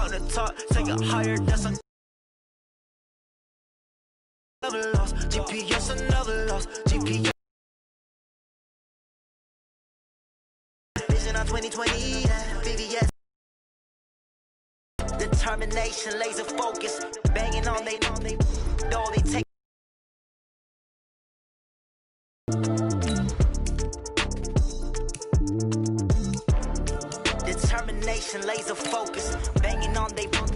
on the top, take it higher, that's a never lost. GPS another loss. GPS vision on 2020, VVS. Determination, laser focus, banging on they know they take. Determination, laser focus, banging on they know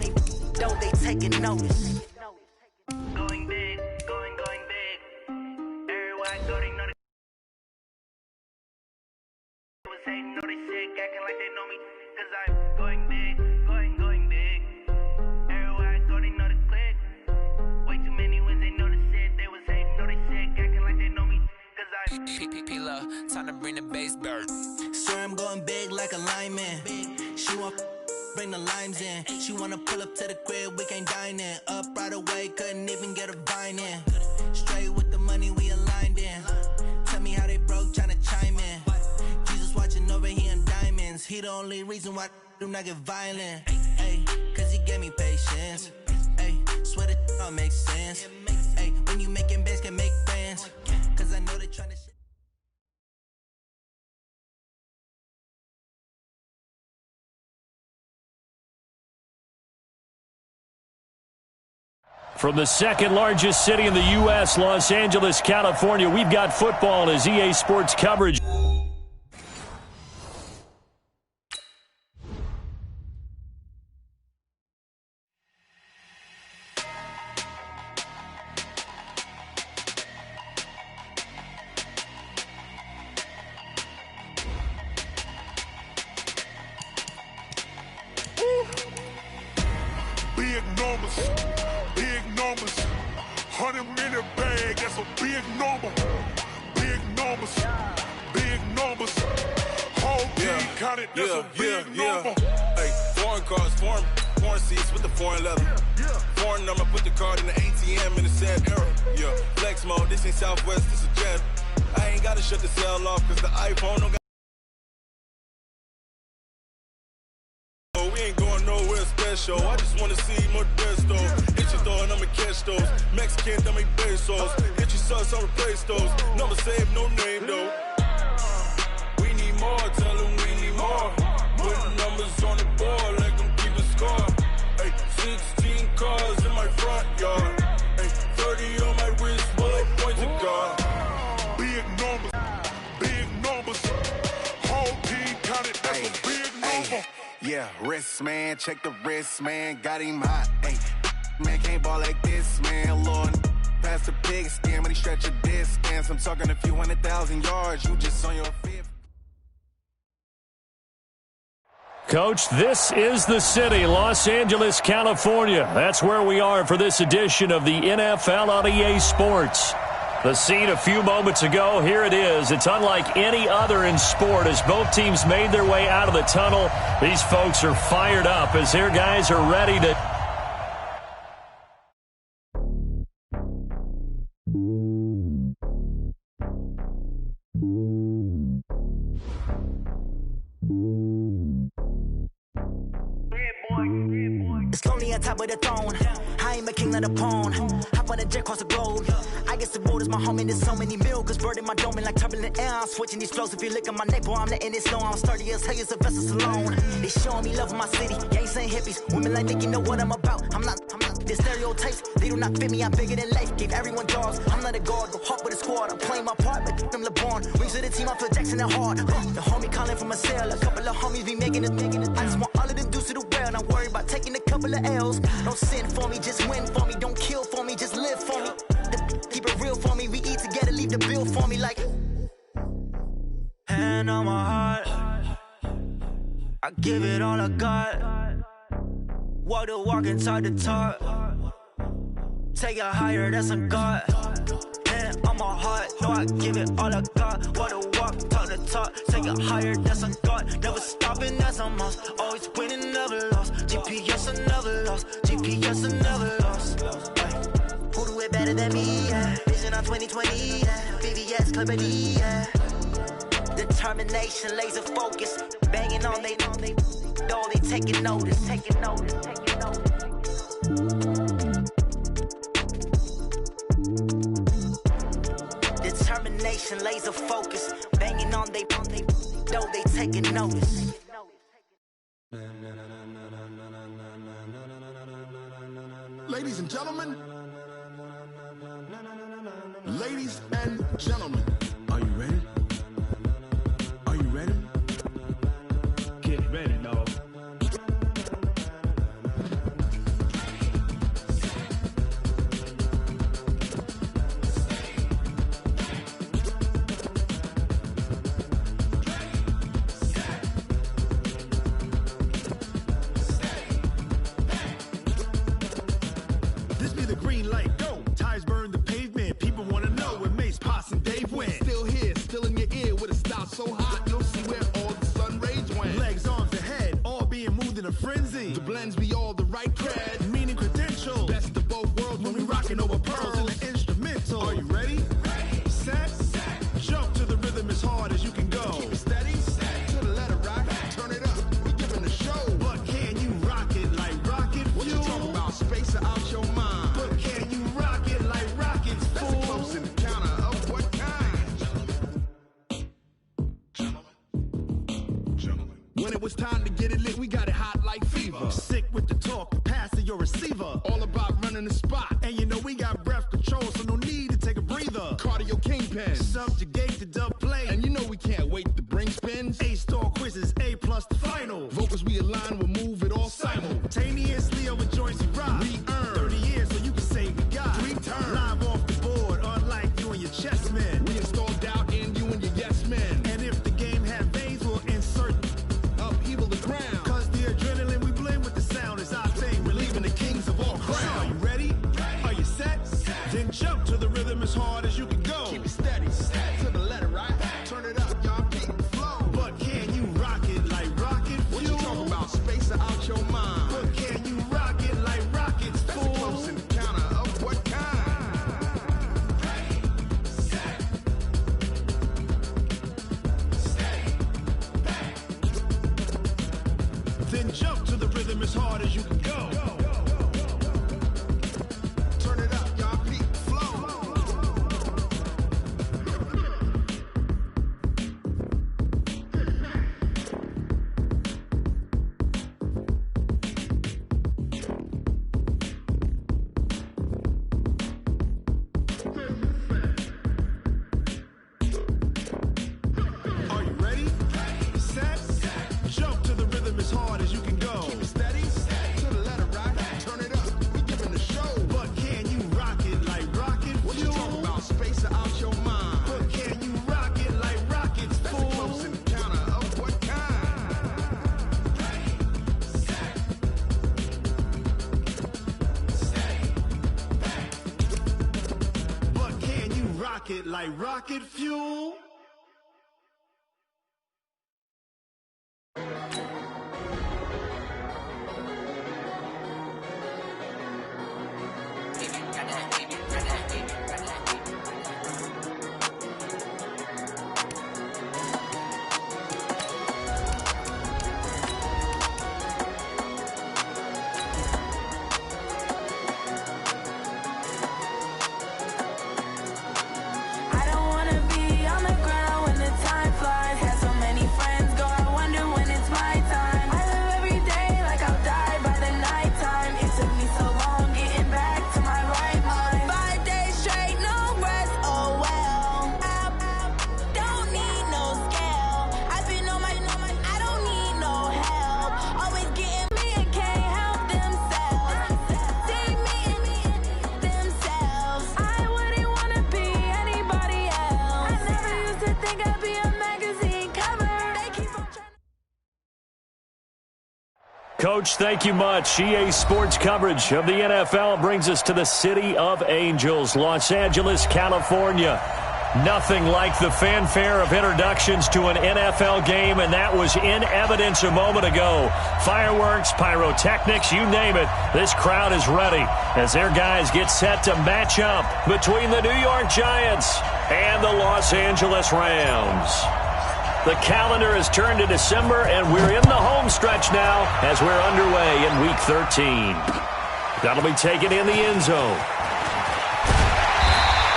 they taking notice. Going big, going big. Everywhere I go, they know they was hating, know they sick, acting like they know me, cause I'm going big, going big. Everywhere I go, they know the click. Way too many wins, they know the shit. They was hating, know they sick, acting like they know me, cause I'm P-P-P-Love, time to bring the bass bird. Swear I'm going big like a lineman. She want bring the limes in. She wanna pull up to the crib, we can't dine in. Up right away, couldn't even get a vine in. Straight with the money we aligned in. Tell me how they broke, tryna chime in. Jesus watching over here in diamonds. He the only reason why I do not get violent. Ay, cause he gave me patience. Ay, swear that all makes sense. Ay, when you making bands, can make friends. Cause I know they tryna shit. From the second largest city in the U.S., Los Angeles, California, we've got football as EA Sports coverage. Big numbers, 100-minute bag, that's a big number. Big numbers, whole team counted, that's a big number. Hey, foreign cars, foreign seats with the foreign leather. Foreign number, put the card in the ATM in the sad era. Yeah, flex mode, this ain't Southwest, this a jet. I ain't gotta shut the cell off, cause the iPhone don't got. We ain't going nowhere special. I just wanna see Modesto. Hit your door and I'ma catch those. Mexican, that make pesos. Hit your sus, I'll replace those. Number saved, no name though. We need more, tell them we need more. Putting numbers on the board like I'm keeping score. Hey, 16 cars in my front yard. Hey, 30 on my wrist, bullet point to God. Big numbers, whole team counted, that's a big number. Yeah, wrist man, check the wrist man, got him hot. Ay, man can't ball like this, man. Lord, past the pig skin when he stretch a distance. I'm talking a few 100,000 yards, you just on your fifth. Coach, this is the city, Los Angeles, California. That's where we are for this edition of the NFL on EA Sports. The scene a few moments ago, here it is. It's unlike any other in sport as both teams made their way out of the tunnel. These folks are fired up as their guys are ready to... It's lonely on top of the throne. I ain't a king, not a pawn. Hop on a jet across the globe. I guess the road is my home and there's so many milkers. Bird in my dome and like turbulent air. I'm switching these flows. If you look at my neck, boy, I'm letting it slow. I'm sturdy as hell as a vessel alone. They showing me love in my city. Gangs ain't hippies. Women like think you know what I'm about. I'm not. The stereotypes, they do not fit me. I'm bigger than life. Gave everyone jobs. I'm not a guard. Go hard with a squad. I'm playing my part, but them LeBron. Rings to the team. I feel Jackson and hard. The homie calling from a cell. A couple of homies be making it. I just want all of them dudes to the well. Not worried about taking a couple of L's. Don't sin for me, just win for me. Don't kill for me, just live for me. Keep it real for me. We eat together, leave the bill for me like. Hand on my heart, I give it all I got. Walk the walk and talk the talk. Take it higher, that's a God. Hand on my heart, no, I give it all I got. Walk the walk, talk the talk. Take it higher, that's a God. Never stopping, that's a must. Always winning, never lost. GPS, I never lost. GPS, I never lost. Who do it better than me? Yeah. Vision on 2020. Yeah. VVS, clarity. Yeah. Determination, laser focus. Banging on they know they taking notice, taking notice, taking notice. Determination, laser focus, banging on they though they taking notice. Ladies and gentlemen, ladies and gentlemen, are you ready? Are you ready? Get ready, dog. This be the green light, go. Tires burn the pavement. People wanna know where Mace, Potts, and Dave went. Still here, still in your ear with a style so hot, you'll see where all the sun rays went. Legs, arms, and head, all being moved in a frenzy. The blends be all the right cred, meaning credentials. Best of both worlds when we rockin' over pearls in the instrumental. Are you ready? Set, jump to the rhythm as hard as you can go. Keep it steady, to the letter right. Turn it up, we giving the show. But can you rock it like rocket fuel? What you talking about? Space out your mind. But can you rock it like rockets, fool? That's a close encounter of what kind? Gentlemen. When it was time to get it lit, we got it hot like fever. Sick with the talk, pass to your receiver. All about running the spot. And you know we got breath control, so no need to take a breather. Cardio kingpin, subjugate the dub play. And you know we can't wait to bring spins. A-star quizzes, A+ the final. Vocals we align, we'll move it all simultaneously over joints we rock. We earn 30 years so you can say we got 3 turns. Live off the board, unlike you and your chess men. We install doubt in you and your yes men. And if the game had veins, we'll insert upheaval the ground. Cause the adrenaline we blend with the sound is our thing. Relieving the kings of all crowns. Are you ready? Are you set? Then jump to the rhythm as hard as you can go. Keep it steady, to the letter right. Turn it up, y'all beat the flow. But can you rock it like rocket fuel? What you talking about? Space out your mind. But can you rock it like rockets, fool? That's a close encounter of what kind? Then jump to the rhythm as hard as you can go. Turn it up, y'all beat the flow. Are you ready? Set, jump to the rhythm as hard as you can go. Keep it steady, to the letter right. Turn it up, we giving the show. But can you rock it like rocket fuel? What you talking about? Space out your mind. But can you rock it like rockets, fool? That's a close encounter of what kind? But can you rock it like rocket fuel? I don't wanna be on the ground when the time flies. Had so many friends go, I wonder when it's my time. I live every day like I'll die by the nighttime. It took me so long getting back to my right mind. 5 days straight, no rest, oh well. I don't need no scale. I've been on my, I don't need no help. Always getting me and can't help themselves. See me in themselves. I wouldn't wanna be anybody else. I never used to think I'd be a magazine cover. They keep on trying. Coach, thank you much. EA Sports coverage of the NFL brings us to the City of Angels, Los Angeles, California. Nothing like the fanfare of introductions to an NFL game, and that was in evidence a moment ago. Fireworks, pyrotechnics, you name it. This crowd is ready as their guys get set to match up between the New York Giants and the Los Angeles Rams. The calendar has turned to December, and we're in the home stretch now as we're underway in Week 13. That'll be taken in the end zone.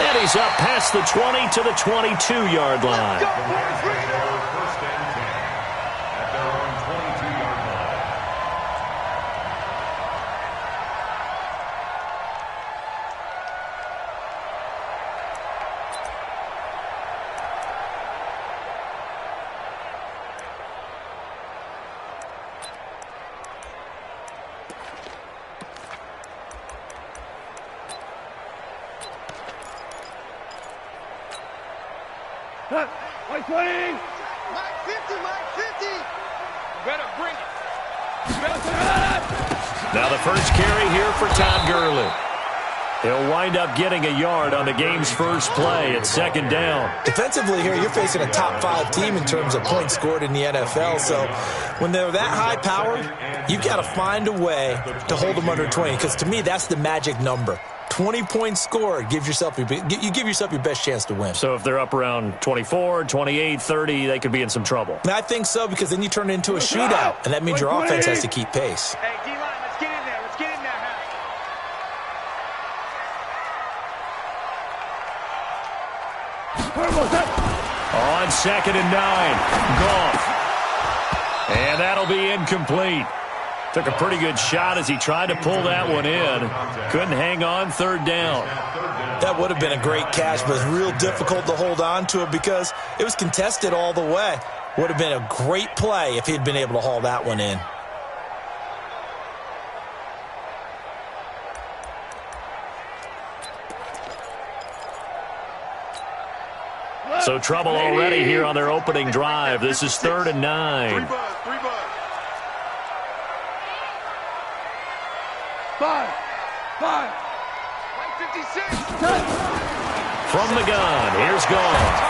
And he's up past the 20 to the 22-yard line. First and 10 at their own 22-yard line. White swing! Mike 50, Mike 50! Better bring it. Now the first carry here for Todd Gurley. He'll wind up getting a yard on the game's first play at second down. Defensively here, you're facing a top-5 team in terms of points scored in the NFL. So when they're that high-powered, you've got to find a way to hold them under 20. Because to me, that's the magic number. 20 points scored, you give yourself your best chance to win. So if they're up around 24, 28, 30, they could be in some trouble. I think so, because then you turn it into a shootout, and that means your offense has to keep pace. Hey, D-line, let's get in there. Let's get in there, On 2nd and 9, Goff. And that'll be incomplete. Took a pretty good shot as he tried to pull that one in. Couldn't hang on third down. That would have been a great catch, but it was real difficult to hold on to it because it was contested all the way. Would have been a great play if he'd been able to haul that one in. So trouble already here on their opening drive. This is 3rd and 9. 3 bud. 5. 56. From the gun, here's Goff.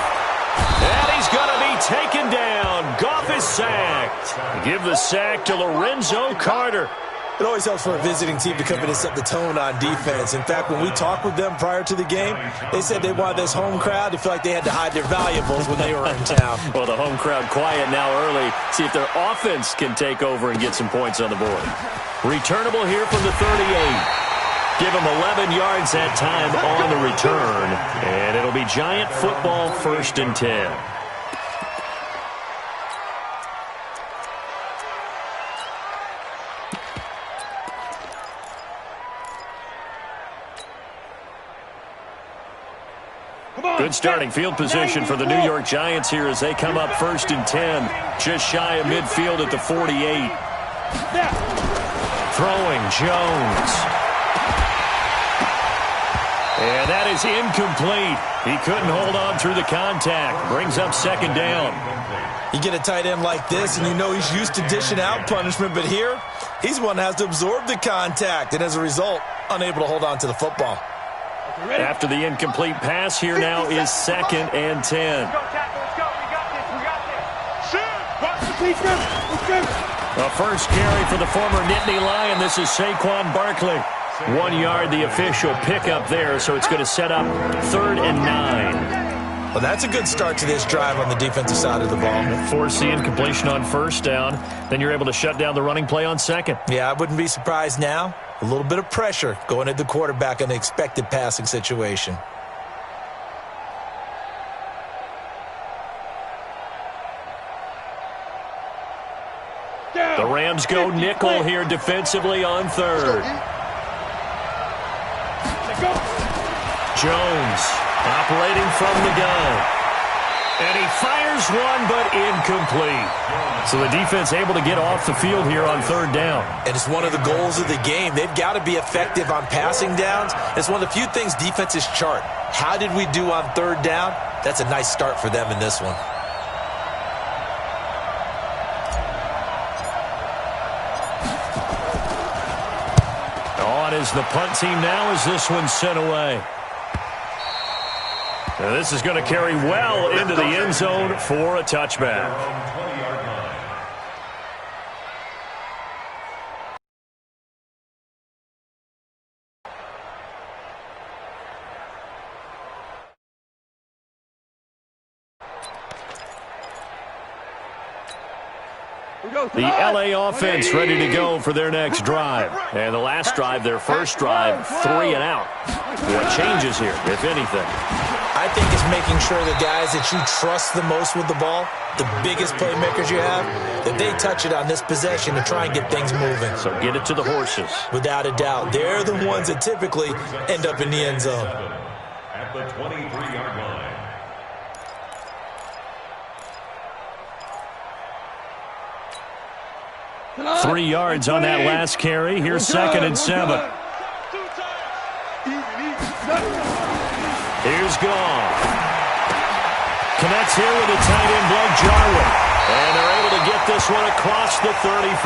And he's going to be taken down. Goff is sacked. Give the sack to Lorenzo Carter. It always helps for a visiting team to come in and set the tone on defense. In fact, when we talked with them prior to the game, they said they wanted this home crowd to feel like they had to hide their valuables when they were in town. Well, the home crowd quiet now early. See if their offense can take over and get some points on the board. Returnable here from the 38. Give him 11 yards that time on the return. And it'll be Giant football 1st and 10. Good starting field position for the New York Giants here as they come up 1st and 10. Just shy of midfield at the 48. Throwing Jones. And that is incomplete. He couldn't hold on through the contact. Brings up 2nd down. You get a tight end like this, and you know he's used to dishing out punishment, but here, he's the one that has to absorb the contact, and as a result, unable to hold on to the football. After the incomplete pass, here now is 2nd and 10. Let's go, tackle. Let's go. We got this. Shoot. A first carry for the former Nittany Lion. This is Saquon Barkley. 1 yard, the official pickup there, so it's going to set up 3rd and 9. Well, that's a good start to this drive on the defensive side of the ball. Force the incompletion on 1st down. Then you're able to shut down the running play on 2nd. Yeah, I wouldn't be surprised now. A little bit of pressure going at the quarterback in the expected passing situation. The Rams go nickel here defensively on 3rd. Jones operating from the gun. And he fires one, but incomplete. So the defense able to get off the field here on 3rd down. And it's one of the goals of the game. They've got to be effective on passing downs. It's one of the few things defenses chart. How did we do on 3rd down? That's a nice start for them in this one. On is the punt team now as this one's sent away. Now this is going to carry well into the end zone for a touchback. The LA offense ready to go for their next drive. And the last drive, their first drive, 3 and out. What changes here, if anything? I think it's making sure the guys that you trust the most with the ball, the biggest playmakers you have, that they touch it on this possession to try and get things moving. So get it to the horses. Without a doubt. They're the ones that typically end up in the end zone. At the 23-yard line. 3 yards on that last carry. Here's 2nd and 7. Here's Gone. Connects here with a tight end, Blake Jarwin. And they're able to get this one across the 35.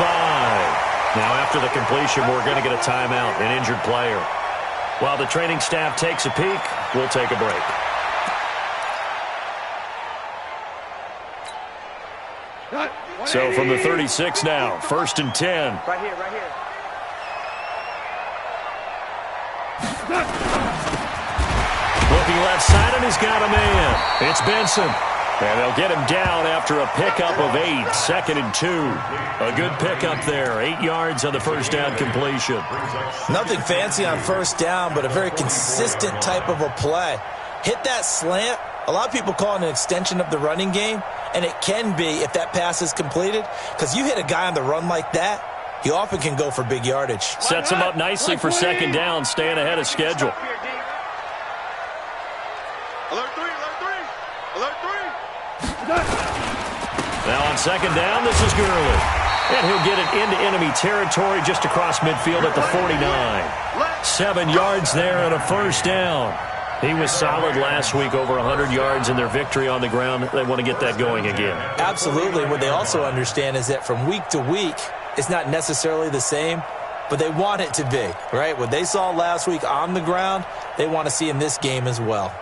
Now after the completion, we're going to get a timeout, an injured player. While the training staff takes a peek, we'll take a break. So from the 36 now, 1st and 10. Right here, right here. Looking left side, and he's got a man. It's Benson. And they'll get him down after a pickup of 8, 2nd and 2. A good pickup there, 8 yards on the first down completion. Nothing fancy on first down, but a very consistent type of a play. Hit that slant. A lot of people call it an extension of the running game, and it can be if that pass is completed, because you hit a guy on the run like that, he often can go for big yardage. Sets him up nicely for 2nd down, staying ahead of schedule. Alert 3, alert 3, alert 3. Now on 2nd down, this is Gurley. And he'll get it into enemy territory just across midfield at the 49. 7 yards there and a first down. He was solid last week, over 100 yards in their victory on the ground. They want to get that going again. Absolutely. What they also understand is that from week to week, it's not necessarily the same, but they want it to be, right? What they saw last week on the ground, they want to see in this game as well.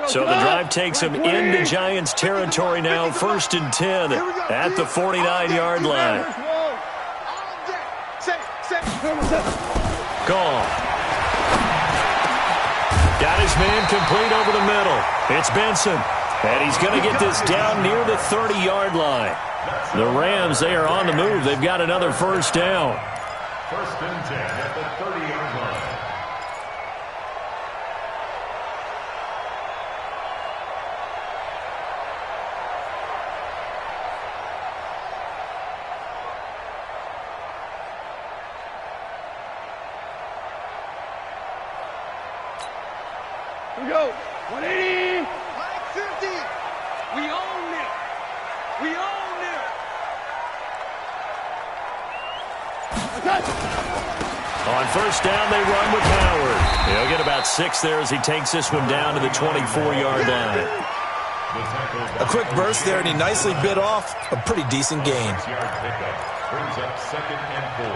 So the drive takes him into Giants territory now, 1st and 10 at the 49-yard line. Gone. Got his man complete over the middle. It's Benson. And he's going to get this down near the 30-yard line. The Rams, they are on the move. They've got another first down. 1st and 10 at the 30-yard line. Here we go. 180. Like 50. We own it. We own it. On first down, they run with Howard. He'll get about 6 there as he takes this one down to the 24-yard line. A quick burst there, and he nicely bit off a pretty decent gain. Brings up 2nd and 4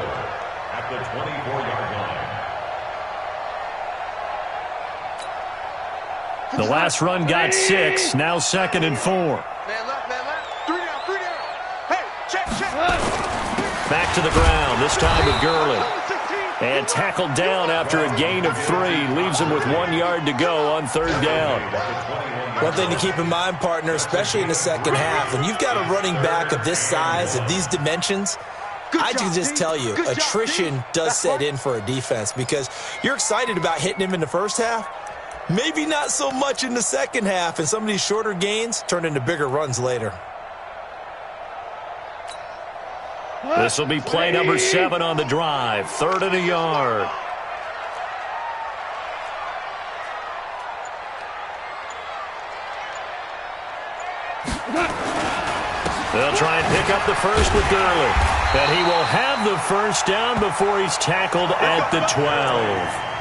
at the 24-yard line. The last run got 6, now 2nd and 4. Man left, man left. 3 down, 3 down. Hey, check. Back to the ground, this time with Gurley. And tackled down after a gain of 3. Leaves him with 1 yard to go on 3rd down. One thing to keep in mind, partner, especially in the second half, when you've got a running back of this size, of these dimensions, I can just tell you, attrition does set in for a defense because you're excited about hitting him in the first half. Maybe not so much in the second half, and some of these shorter gains turn into bigger runs later. This will be play number 7 on the drive. 3rd and a yard. They'll try and pick up the first with Gurley. And he will have the first down before he's tackled at the 12.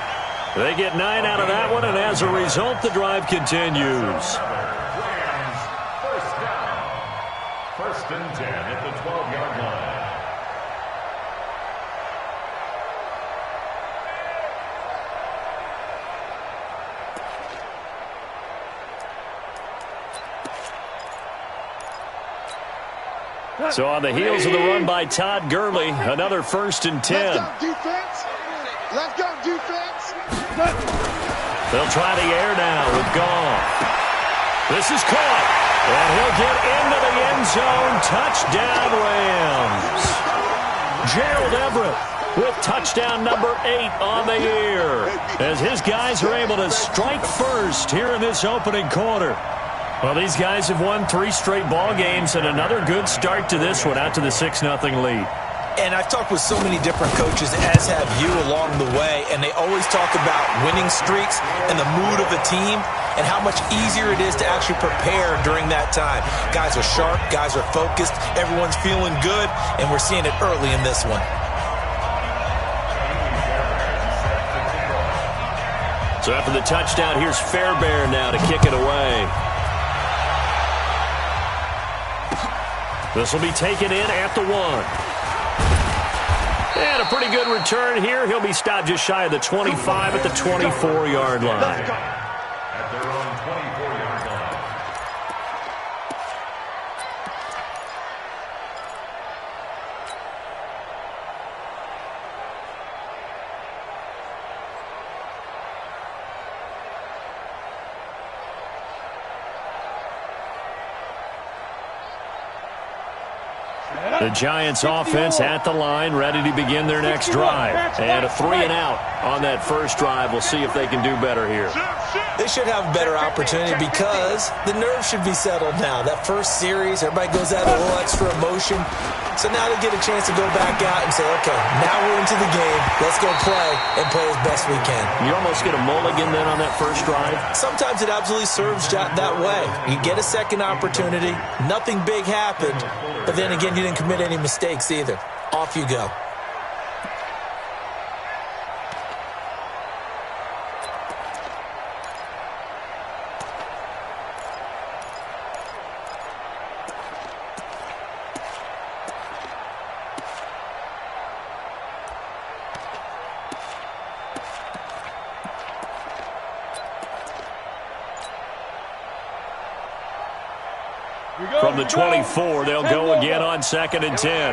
They get 9 out of that one, and as a result, the drive continues. Rams, first down. 1st and 10 at the 12-yard line. So on the heels of the run by Todd Gurley, another 1st and 10. Let's go, defense. Let's go, defense. They'll try the air now with Goff. This is caught, and he'll get into the end zone. Touchdown, Rams. Gerald Everett with touchdown number 8 on the year, as his guys are able to strike first here in this opening quarter. Well, these guys have won 3 straight ball games, and another good start to this one out to the 6-0 lead. And I've talked with so many different coaches, as have you, along the way, and they always talk about winning streaks and the mood of the team and how much easier it is to actually prepare during that time. Guys are sharp, guys are focused, everyone's feeling good, and we're seeing it early in this one. So after the touchdown, here's Fairbairn now to kick it away. This will be taken in at the 1. And a pretty good return here. He'll be stopped just shy of the 25 at the 24-yard line. At their own 24-yard line. The Giants offense at the line, ready to begin their next drive. And a 3-and-out on that first drive. We'll see if they can do better here. They should have a better opportunity because the nerves should be settled now. That first series, everybody goes out a little extra emotion. So now they get a chance to go back out and say, okay, now we're into the game. Let's go play and play as best we can. You almost get a mulligan then on that first drive? Sometimes it absolutely serves that way. You get a second opportunity. Nothing big happened. But then again, you didn't commit any mistakes either. Off you go. From the 24, they'll go again on 2nd and 10.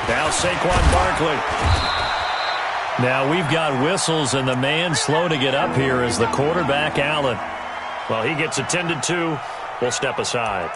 Now Saquon Barkley. Now we've got whistles, and the man slow to get up here is the quarterback, Allen. Well, he gets attended to. We'll step aside.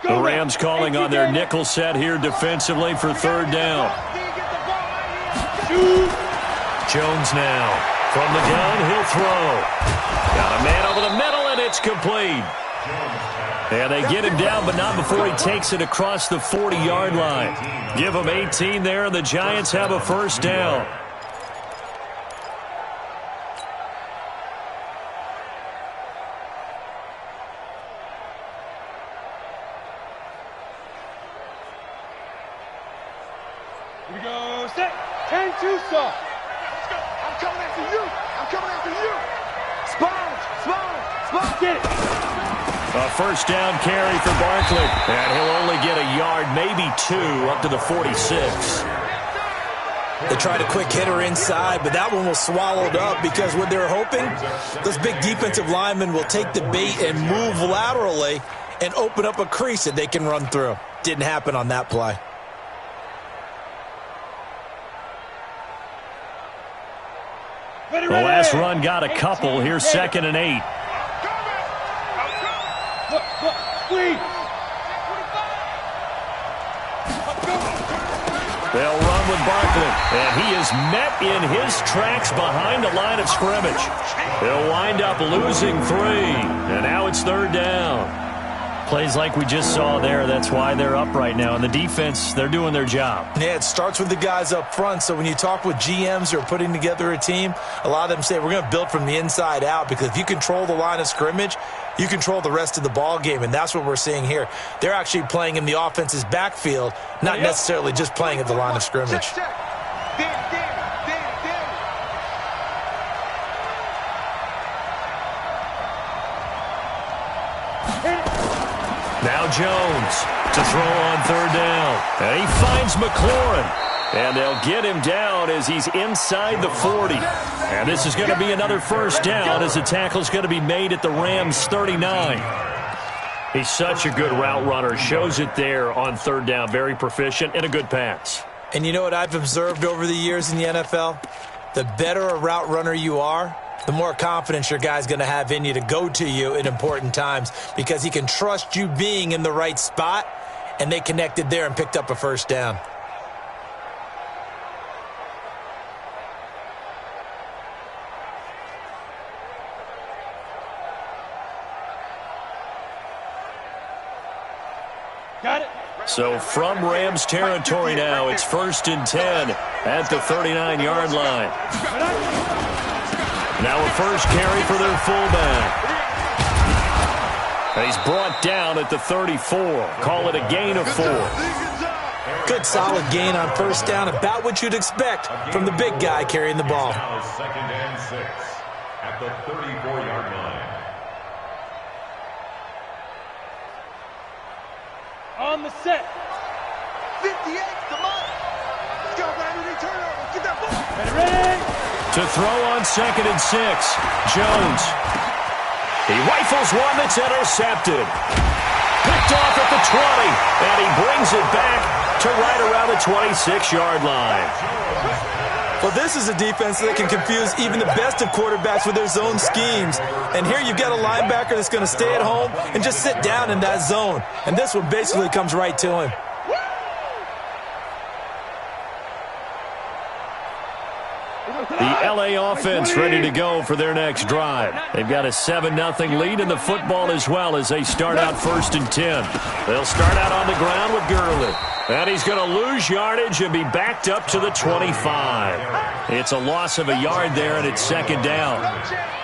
The Rams calling on their nickel set here defensively for 3rd down. Jones now. From the gun, he'll throw. Got a man over the middle, and it's complete. And they get him down, but not before he takes it across the 40-yard line. Give him 18 there, and the Giants have a 1st down. Here we go, set, 10-2 stop. I'm coming after you. I'm coming after you. Spot. Get it. A 1st down carry for Barkley. And he'll only get a yard, maybe 2, up to the 46. They tried a quick hitter inside, but that one was swallowed up because what they're hoping, those big defensive linemen will take the bait and move laterally and open up a crease that they can run through. Didn't happen on that play. The last run got a couple. Here's 2nd and 8. They'll run with Barkley, and he is met in his tracks behind the line of scrimmage. They'll wind up losing 3, and now it's 3rd down. Plays like we just saw there, that's why they're up right now. And the defense, they're doing their job. Yeah, it starts with the guys up front. So when you talk with GMs who are putting together a team, a lot of them say we're going to build from the inside out, because if you control the line of scrimmage, you control the rest of the ball game, and that's what we're seeing here. They're actually playing in the offense's backfield, not necessarily just playing at the line of scrimmage. Now Jones to throw on third down. And he finds McLaurin. And they'll get him down as he's inside the 40. And this is going to be another first down as the tackle's going to be made at the Rams' 39. He's such a good route runner. Shows it there on third down. Very proficient and a good pass. And you know what I've observed over the years in the NFL? The better a route runner you are, the more confidence your guy's going to have in you to go to you in important times because he can trust you being in the right spot, and they connected there and picked up a first down. Got it. So from Rams territory now, it's 1st and 10 at the 39-yard line. Now a first carry for their fullback. And he's brought down at the 34. Call it a gain of 4. Good solid gain on first down, about what you'd expect from the big guy carrying the ball. Now 2nd and 6 at the 34-yard line. On the set. 58, come on. Let's go, baby. Turnover. Get that ball. Ready? To throw on 2nd and 6. Jones. He rifles one that's intercepted. Picked off at the 20. And he brings it back to right around the 26-yard line. Well, this is a defense that can confuse even the best of quarterbacks with their zone schemes. And here you've got a linebacker that's going to stay at home and just sit down in that zone. And this one basically comes right to him. The LA offense ready to go for their next drive. They've got a 7-0 lead in the football as well as they start out 1st and 10. They'll start out on the ground with Gurley. And he's going to lose yardage and be backed up to the 25. It's a loss of a yard there, and it's 2nd down.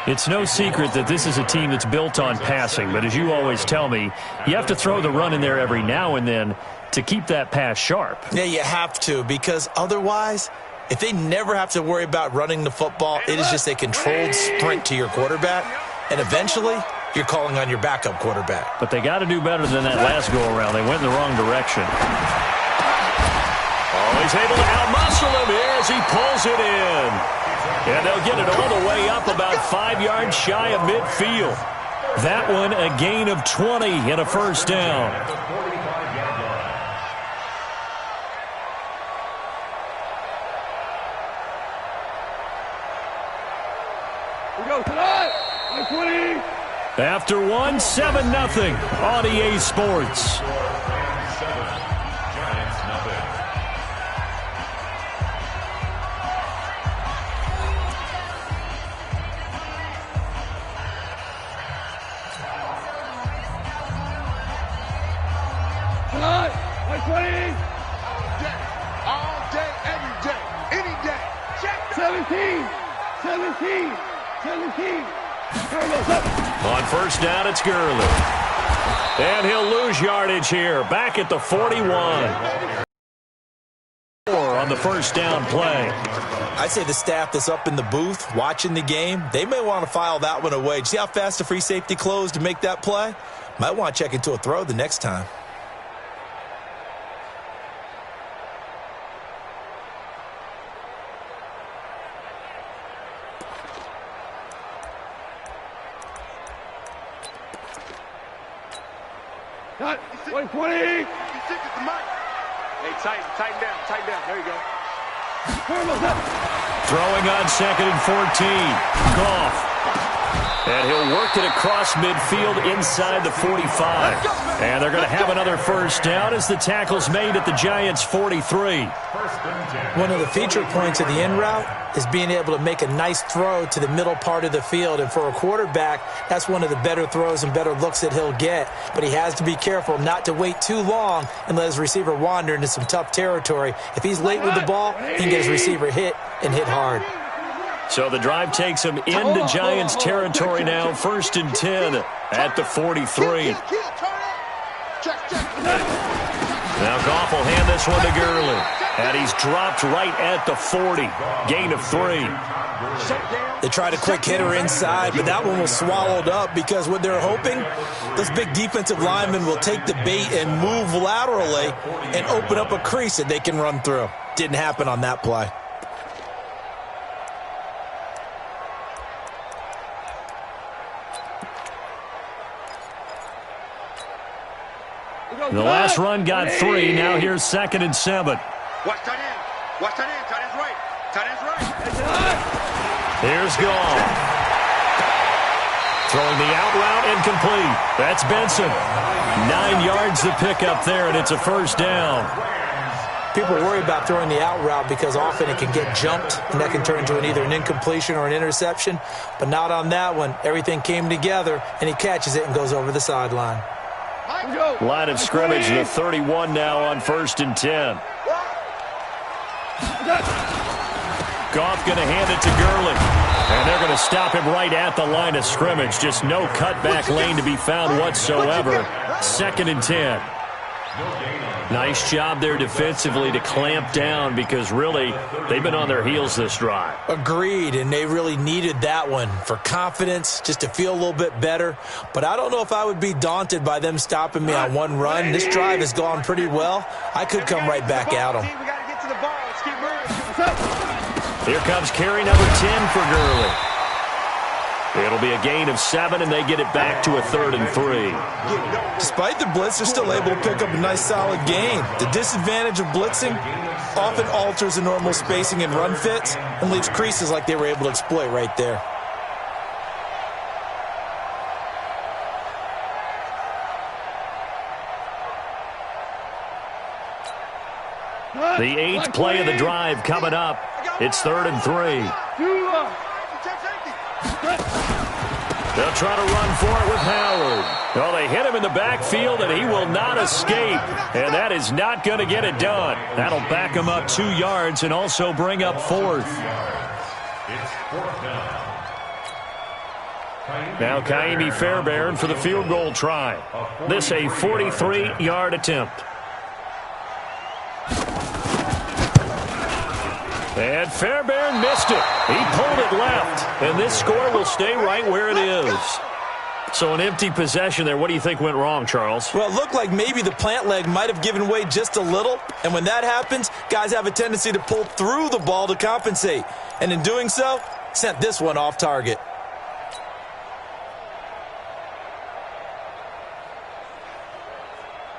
It's no secret that this is a team that's built on passing, but as you always tell me, you have to throw the run in there every now and then to keep that pass sharp. Yeah, you have to, because otherwise, if they never have to worry about running the football, it is just a controlled sprint to your quarterback, and eventually you're calling on your backup quarterback. But they got to do better than that last go-around. They went in the wrong direction. Oh, he's able to outmuscle him here as he pulls it in. And they'll get it all the way up about 5 yards shy of midfield. That one a gain of 20 and a first down. We go tonight. 20. After one, 7-0 on EA Sports. Tonight. 20. All day, every day, any day. Check. 17. 17. 17. On first down, it's Gurley. And he'll lose yardage here. Back at the 41. On the first down play. I'd say the staff that's up in the booth watching the game, they may want to file that one away. See how fast the free safety closed to make that play? Might want to check into a throw the next time. Got 20. He's sick at the mic. Hey, tighten down. There you go. Throwing on 2nd and 14. Goff. And he'll work it across midfield inside the 45. And they're going to have another first down as the tackle's made at the Giants' 43. One of the feature points of the in route is being able to make a nice throw to the middle part of the field. And for a quarterback, that's one of the better throws and better looks that he'll get. But he has to be careful not to wait too long and let his receiver wander into some tough territory. If he's late with the ball, he can get his receiver hit and hit hard. So the drive takes him into Giants territory now. 1st and 10 at the 43. Now Goff will hand this one to Gurley. And he's dropped right at the 40. Gain of 3. They tried a quick hitter inside, but that one was swallowed up because what they're hoping, those big defensive linemen will take the bait and move laterally and open up a crease that they can run through. Didn't happen on that play. The last run got 3. Now here's 2nd and 7. Watch tight end. Watch tight end. Tight end's right. Tight end's right. Here's Goff. Throwing the out route incomplete. That's Benson. 9 yards to pick up there, and it's a first down. People worry about throwing the out route because often it can get jumped, and that can turn into either an incompletion or an interception. But not on that one. Everything came together, and he catches it and goes over the sideline. Line of scrimmage to the 31 now on 1st and 10. Goff going to hand it to Gurley. And they're going to stop him right at the line of scrimmage. Just no cutback lane to be found whatsoever. 2nd and 10. Nice job there defensively to clamp down because really they've been on their heels this drive. Agreed, and they really needed that one for confidence, just to feel a little bit better. But I don't know if I would be daunted by them stopping me on one run. This drive has gone pretty well. I could come right back at them. Here comes carry number 10 for Gurley. It'll be a gain of 7, and they get it back to a 3rd and 3. Despite the blitz, they're still able to pick up a nice solid gain. The disadvantage of blitzing often alters the normal spacing and run fits and leaves creases like they were able to exploit right there. The 8th play of the drive coming up. It's 3rd and 3. They'll try to run for it with Howard. Well, they hit him in the backfield, and he will not escape. And that is not going to get it done. That'll back him up 2 yards and also bring up 4th. Now Kaimi Fairbairn for the field goal try. This a 43-yard attempt. And Fairbairn missed it. He pulled it left. And this score will stay right where it is. So an empty possession there. What do you think went wrong, Charles? Well, it looked like maybe the plant leg might have given way just a little. And when that happens, guys have a tendency to pull through the ball to compensate. And in doing so, sent this one off target.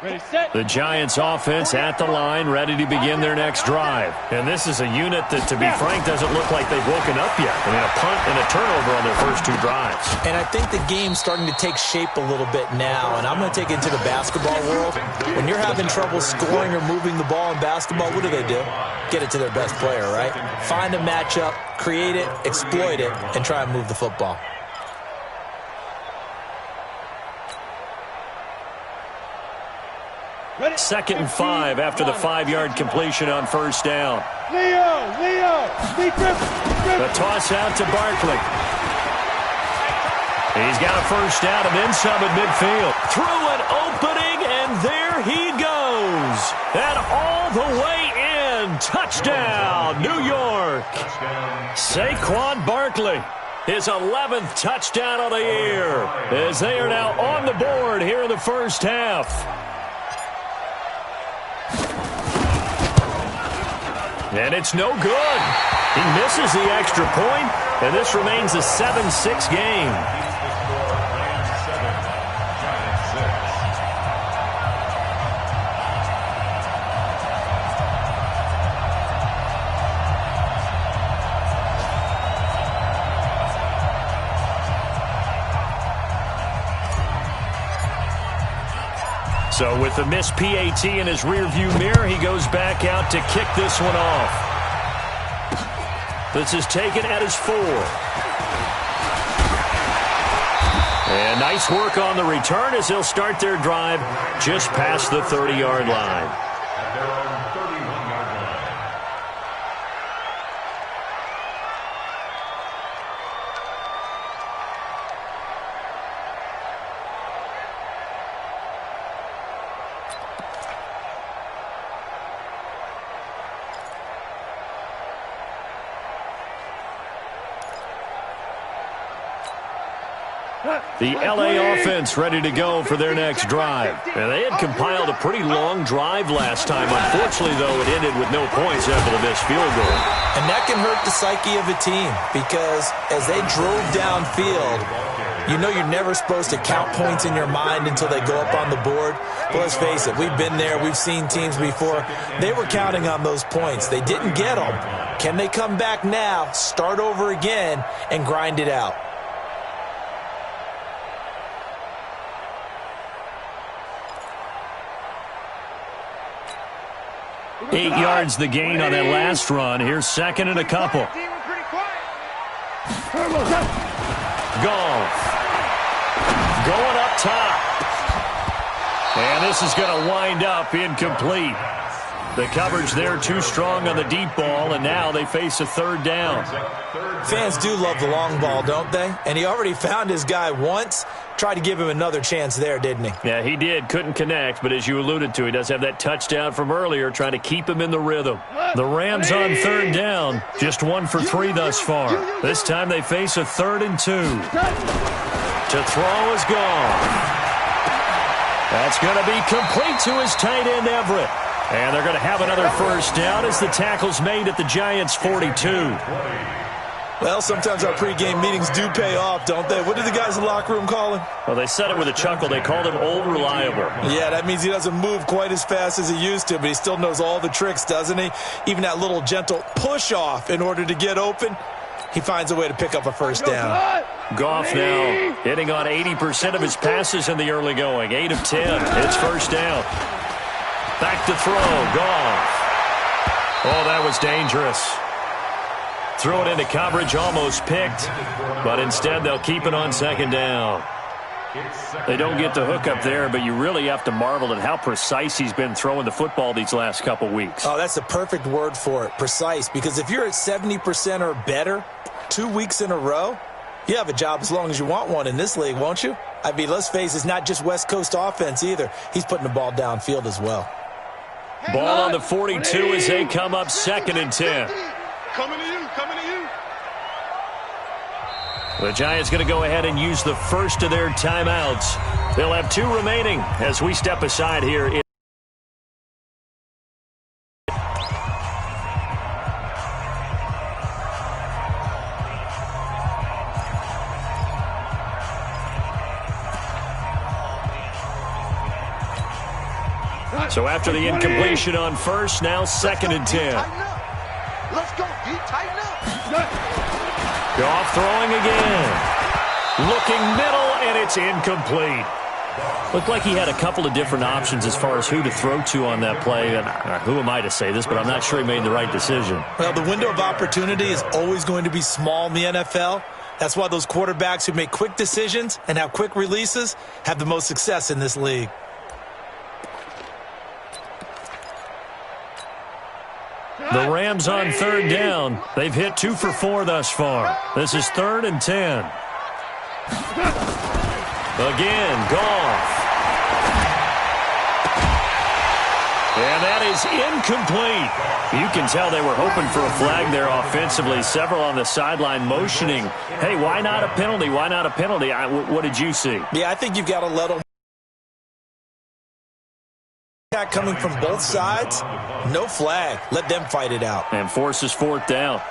The Giants offense at the line, ready to begin their next drive. And this is a unit that, to be frank, doesn't look like they've woken up yet. I mean, a punt and a turnover on their first 2 drives. And I think the game's starting to take shape a little bit now. And I'm going to take it into the basketball world. When you're having trouble scoring or moving the ball in basketball, what do? Get it to their best player, right? Find a matchup, create it, exploit it, and try and move the football. Second and 5 after the 5-yard completion on first down. The toss out to Barkley. He's got a first down and then some at midfield. Through an opening, and there he goes. And all the way in. Touchdown, New York. Saquon Barkley. His 11th touchdown of the year. As they are now on the board here in the first half. And it's no good. He misses the extra point, and this remains a 7-6 game. So with the missed PAT in his rearview mirror, he goes back out to kick this one off. This is taken at his 4. And nice work on the return as they'll start their drive just past the 30-yard line. The L.A. offense ready to go for their next drive. And they had compiled a pretty long drive last time. Unfortunately, though, it ended with no points after the missed field goal. And that can hurt the psyche of a team because as they drove downfield, you know you're never supposed to count points in your mind until they go up on the board. But let's face it, we've been there. We've seen teams before. They were counting on those points. They didn't get them. Can they come back now, start over again, and grind it out? 8 yards the gain on that last run. Here's second and a couple. Goff. Going up top. And this is going to wind up incomplete. The coverage there too strong on the deep ball, and now they face a third down. Fans do love the long ball, don't they? And he already found his guy once. Tried to give him another chance there, didn't he? Yeah, he did. Couldn't connect, but as you alluded to, he does have that touchdown from earlier, trying to keep him in the rhythm. The Rams on third down, just 1 for 3 thus far. This time they face a 3rd and 2. To throw is gone. That's going to be complete to his tight end, Everett. And they're going to have another first down as the tackle's made at the Giants' 42. Well, sometimes our pregame meetings do pay off, don't they? What did the guys in the locker room call him? Well, they said it with a chuckle. They called him Old Reliable. Yeah, that means he doesn't move quite as fast as he used to, but he still knows all the tricks, doesn't he? Even that little gentle push-off in order to get open, he finds a way to pick up a first down. Goff now hitting on 80% of his passes in the early going. 8 of 10. It's first down. Back to throw. Goff. Oh, that was dangerous. Threw it into coverage, almost picked, but instead they'll keep it on second down. They don't get the hook up there, but you really have to marvel at how precise he's been throwing the football these last couple weeks. Oh, that's the perfect word for it, precise, because if you're at 70% or better 2 weeks in a row, you have a job as long as you want one in this league, won't you? I mean, let's face it, it's not just West Coast offense either. He's putting the ball downfield as well. Ball on the 42 as they come up 2nd and 10. Coming to you, coming to you. The Giants going to go ahead and use the first of their timeouts. They'll have 2 remaining as we step aside here. So after the incompletion on first, now 2nd and 10. Let's go, D. Tighten up. Goff throwing again. Looking middle, and it's incomplete. Looked like he had a couple of different options as far as who to throw to on that play. And who am I to say this, but I'm not sure he made the right decision. Well, the window of opportunity is always going to be small in the NFL. That's why those quarterbacks who make quick decisions and have quick releases have the most success in this league. The Rams on third down. They've hit 2 for 4 thus far. This is 3rd and 10. Again, Goff. And that is incomplete. You can tell they were hoping for a flag there offensively. Several on the sideline motioning. Hey, why not a penalty? Why not a penalty? What did you see? Yeah, I think you've got to let them. Coming from both sides, no flag. Let them fight it out. And forces 4th down.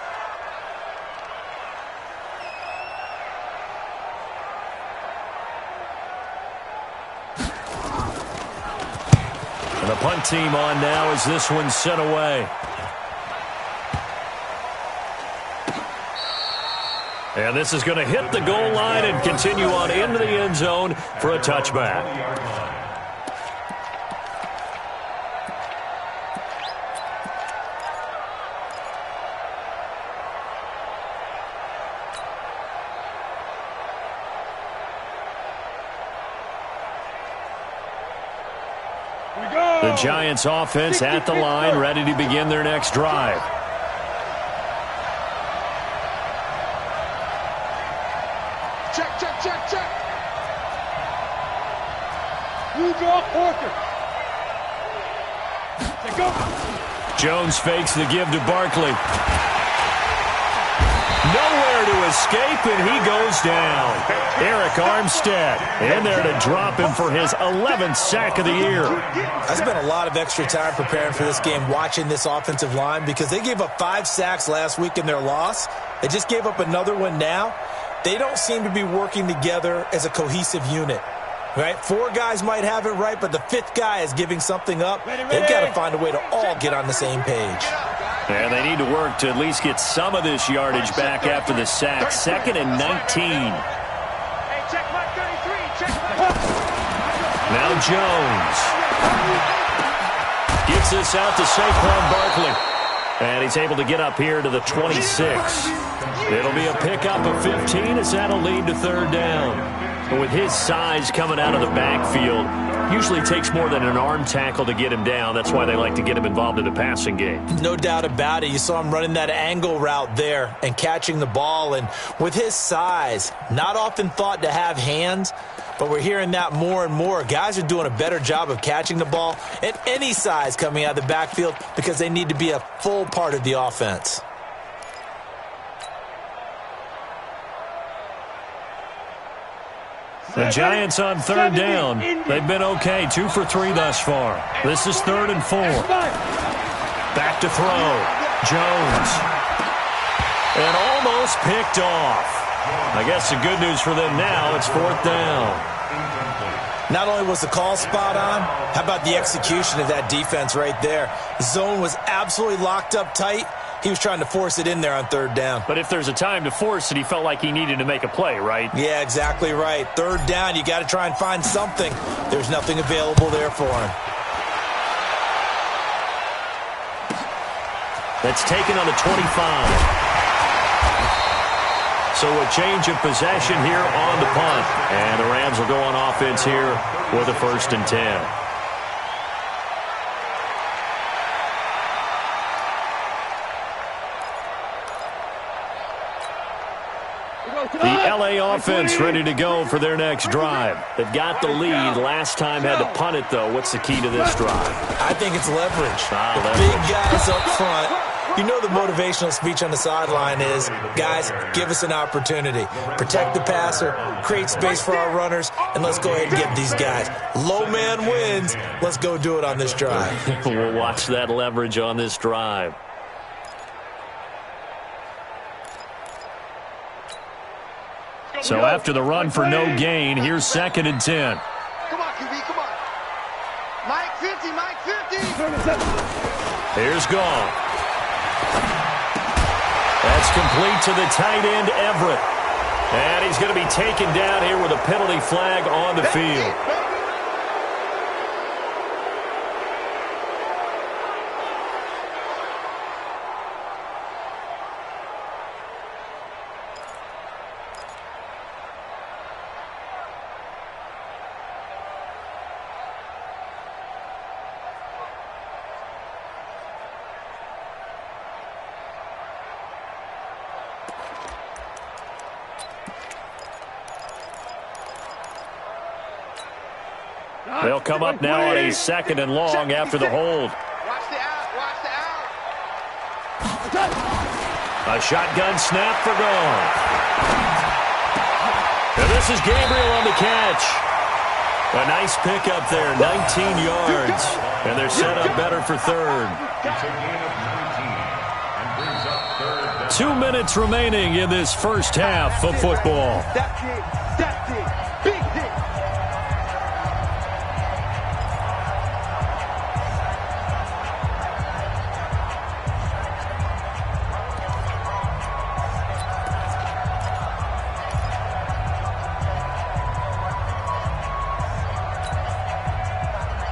And the punt team on now as this one's sent away. And this is going to hit the goal line and continue on into the end zone for a touchback. The Giants offense at the line, ready to begin their next drive. Check, check, check, check. You draw Porter. Go. Jones fakes the give to Barkley. Nowhere to escape, and he goes down. Eric Armstead in there to drop him for his 11th sack of the year. I spent a lot of extra time preparing for this game, watching this offensive line, because they gave up 5 sacks last week in their loss. They just gave up another one now. They don't seem to be working together as a cohesive unit. Right? 4 guys might have it right, but the 5th guy is giving something up. They've got to find a way to all get on the same page. And they need to work to at least get some of this yardage back after the sack. 2nd and 19. Now Jones gets this out to Saquon Barkley. And he's able to get up here to the 26. It'll be a pickup of 15 as that'll lead to 3rd down. But with his size coming out of the backfield, usually takes more than an arm tackle to get him down. That's why they like to get him involved in the passing game. No doubt about it. You saw him running that angle route there and catching the ball. And with his size, not often thought to have hands, but we're hearing that more and more. Guys are doing a better job of catching the ball at any size coming out of the backfield because they need to be a full part of the offense. The Giants on 3rd down. They've been okay. 2 for 3 thus far. This is 3rd and 4. Back to throw. Jones. And almost picked off. I guess the good news for them now, it's 4th down. Not only was the call spot on, how about the execution of that defense right there? The zone was absolutely locked up tight. He was trying to force it in there on 3rd down. But if there's a time to force it, he felt like he needed to make a play, right? Yeah, exactly right. 3rd down, you got to try and find something. There's nothing available there for him. That's taken on the 25. So a change of possession here on the punt. And the Rams will go on offense here with a 1st and 10. The LA offense ready to go for their next drive. They've got the lead. Last time had to punt it, though. What's the key to this drive? I think it's leverage. The big guys up front. You know the motivational speech on the sideline is, guys, give us an opportunity. Protect the passer, create space for our runners, and let's go ahead and get these guys. Low man wins. Let's go do it on this drive. We'll watch that leverage on this drive. So after the run for no gain, here's 2nd and 10. Come on, QB, come on. Mike 50, Mike 50. Here's Goff. That's complete to the tight end, Everett. And he's going to be taken down here with a penalty flag on the field. They'll come up now on a 2nd and long after the hold. Watch the out, watch the out. A shotgun snap for Goff. And this is Gabriel on the catch. A nice pickup there, 19 yards. And they're set up better for 3rd. 2 minutes remaining in this first half of football. That kid, big hit.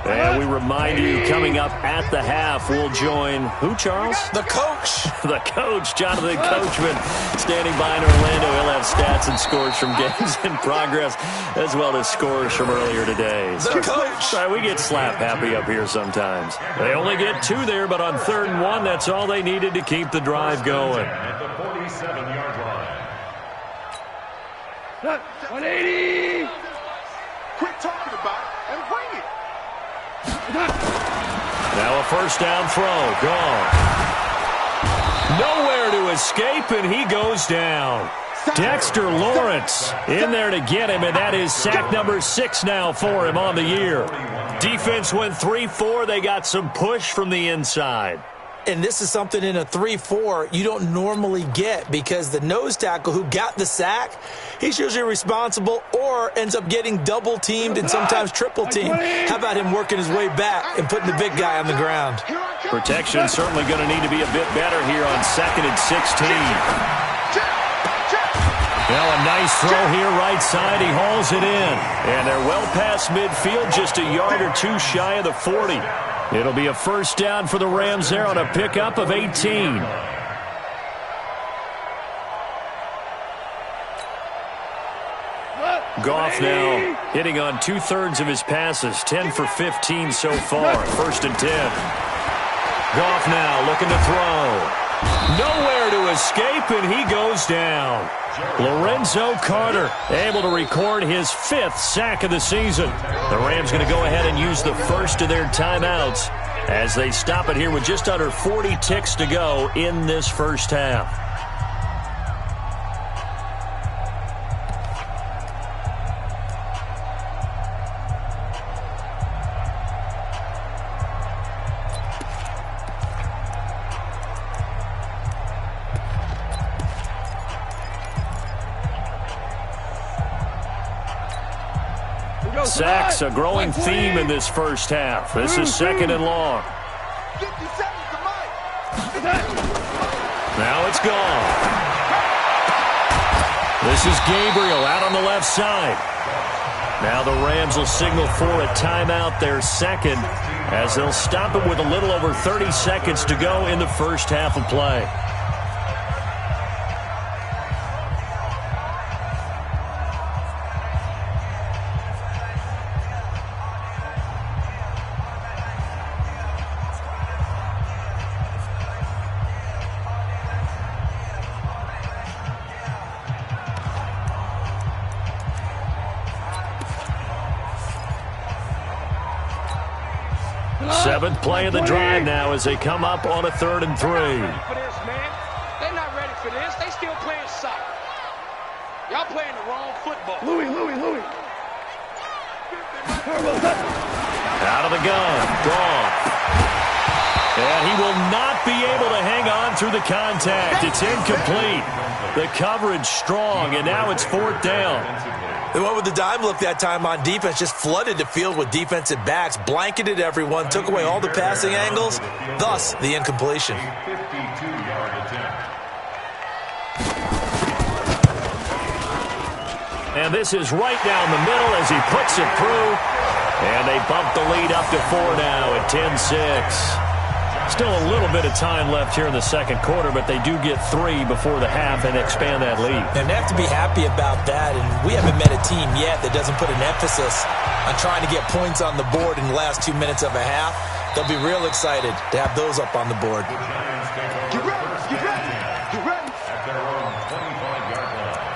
And we remind you, coming up at the half, we'll join who, Charles? The coach. The coach, Jonathan Coachman, standing by in Orlando. He'll have stats and scores from games in progress, as well as scores from earlier today. The coach. Sorry, we get slap happy up here sometimes. They only get 2 there, but on 3rd and 1, that's all they needed to keep the drive going. At the 47-yard line. 180. Quit talking about it and bring it. Now a 1st down throw. Gone. Nowhere to escape, and he goes down. Dexter Lawrence in there to get him, and that is sack number 6 now for him on the year. Defense went 3-4. They got some push from the inside. And this is something in a 3-4 you don't normally get, because the nose tackle who got the sack, he's usually responsible or ends up getting double-teamed and sometimes triple-teamed. How about him working his way back and putting the big guy on the ground? Protection certainly going to need to be a bit better here on 2nd and 16. Now a nice throw here right side. He hauls it in. And they're well past midfield, just a yard or two shy of the 40. It'll be a first down for the Rams there on a pickup of 18. Goff now hitting on 2/3 of his passes, 10 for 15 so far. 1st and 10. Goff now looking to throw. Nowhere to escape, and he goes down. Lorenzo Carter able to record his 5th sack of the season. The Rams going to go ahead and use the first of their timeouts as they stop it here with just under 40 ticks to go in this first half. Sacks, a growing theme in this first half. This is 2nd and long. Now it's gone. This is Gabriel out on the left side. Now the Rams will signal for a timeout, their 2nd, as they'll stop it with a little over 30 seconds to go in the first half of play. Seventh play of the drive now as they come up on a 3rd and 3. They're not ready for this. They still playing soccer. Y'all playing the wrong football. Louis. Out of the gun. Gone. And he will not be able to hang on through the contact. It's incomplete. The coverage strong, and now it's 4th down. They went with the dime look that time on defense, just flooded the field with defensive backs, blanketed everyone, took away all the passing angles, thus the incompletion. And this is right down the middle as he puts it through. And they bump the lead up to 4 now at 10-6. Still a little bit of time left here in the 2nd quarter, but they do get 3 before the half and expand that lead. And they have to be happy about that, and we haven't met a team yet that doesn't put an emphasis on trying to get points on the board in the last 2 minutes of a half. They'll be real excited to have those up on the board. Get ready. At their own 25-yard line.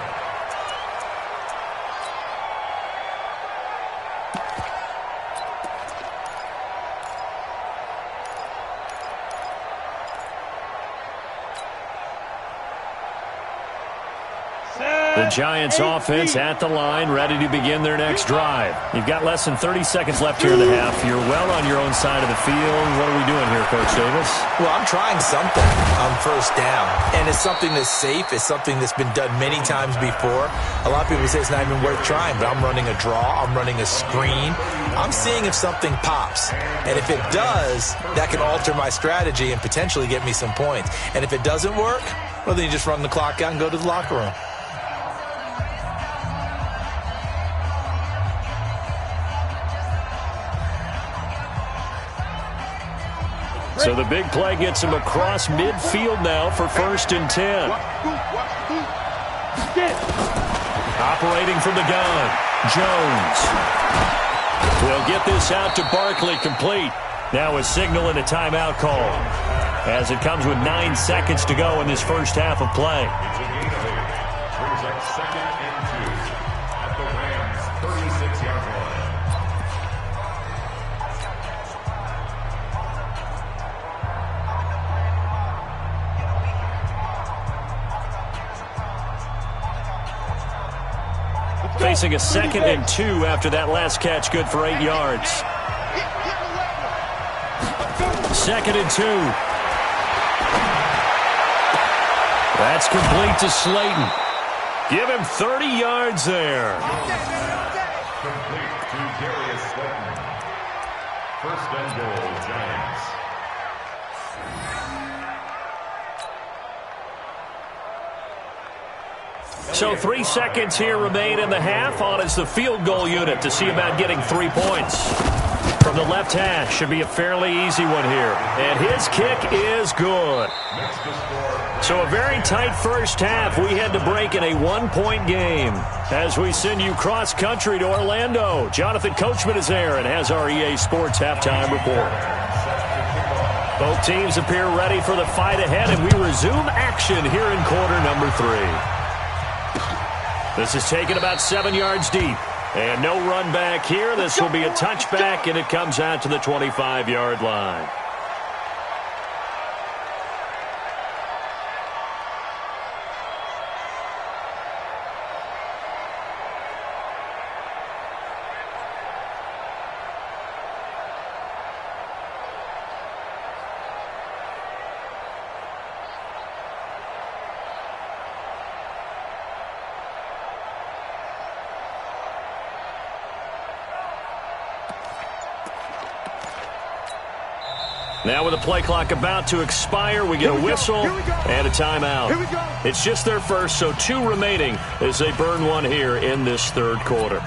The Giants offense at the line, ready to begin their next drive. You've got less than 30 seconds left here in the half. You're well on your own side of the field. What are we doing here, Coach Davis? Well, I'm trying something on 1st down, and it's something that's safe. It's something that's been done many times before. A lot of people say it's not even worth trying, but I'm running a draw. I'm running a screen. I'm seeing if something pops, and if it does, that can alter my strategy and potentially get me some points. And if it doesn't work, well, then you just run the clock out and go to the locker room. So the big play gets him across midfield now for 1st and 10. Operating from the gun, Jones. We'll get this out to Barkley, complete. Now a signal and a timeout call as it comes with 9 seconds to go in this first half of play. It's a gain of 8. Brings up 2nd and 2 at the Rams' 36-yard line. facing a 2nd and 2 after that last catch, good for 8 yards. 2nd and 2. That's complete to Slayton. Give him 30 yards there. Complete to Darius Slayton. First and goal, Giants. So 3 seconds here remain in the half. On is the field goal unit to see about getting 3 points. From the left hash, should be a fairly easy one here. And his kick is good. So a very tight first half. We had to break in a 1-point game. As we send you cross-country to Orlando, Jonathan Coachman is there and has our EA Sports halftime report. Both teams appear ready for the fight ahead, and we resume action here in quarter number 3. This is taken about 7 yards deep. And no run back here. This will be a touchback, and it comes out to the 25-yard line. Now with the play clock about to expire, we get a whistle and a timeout. It's just their first, so 2 remaining as they burn one here in this third quarter.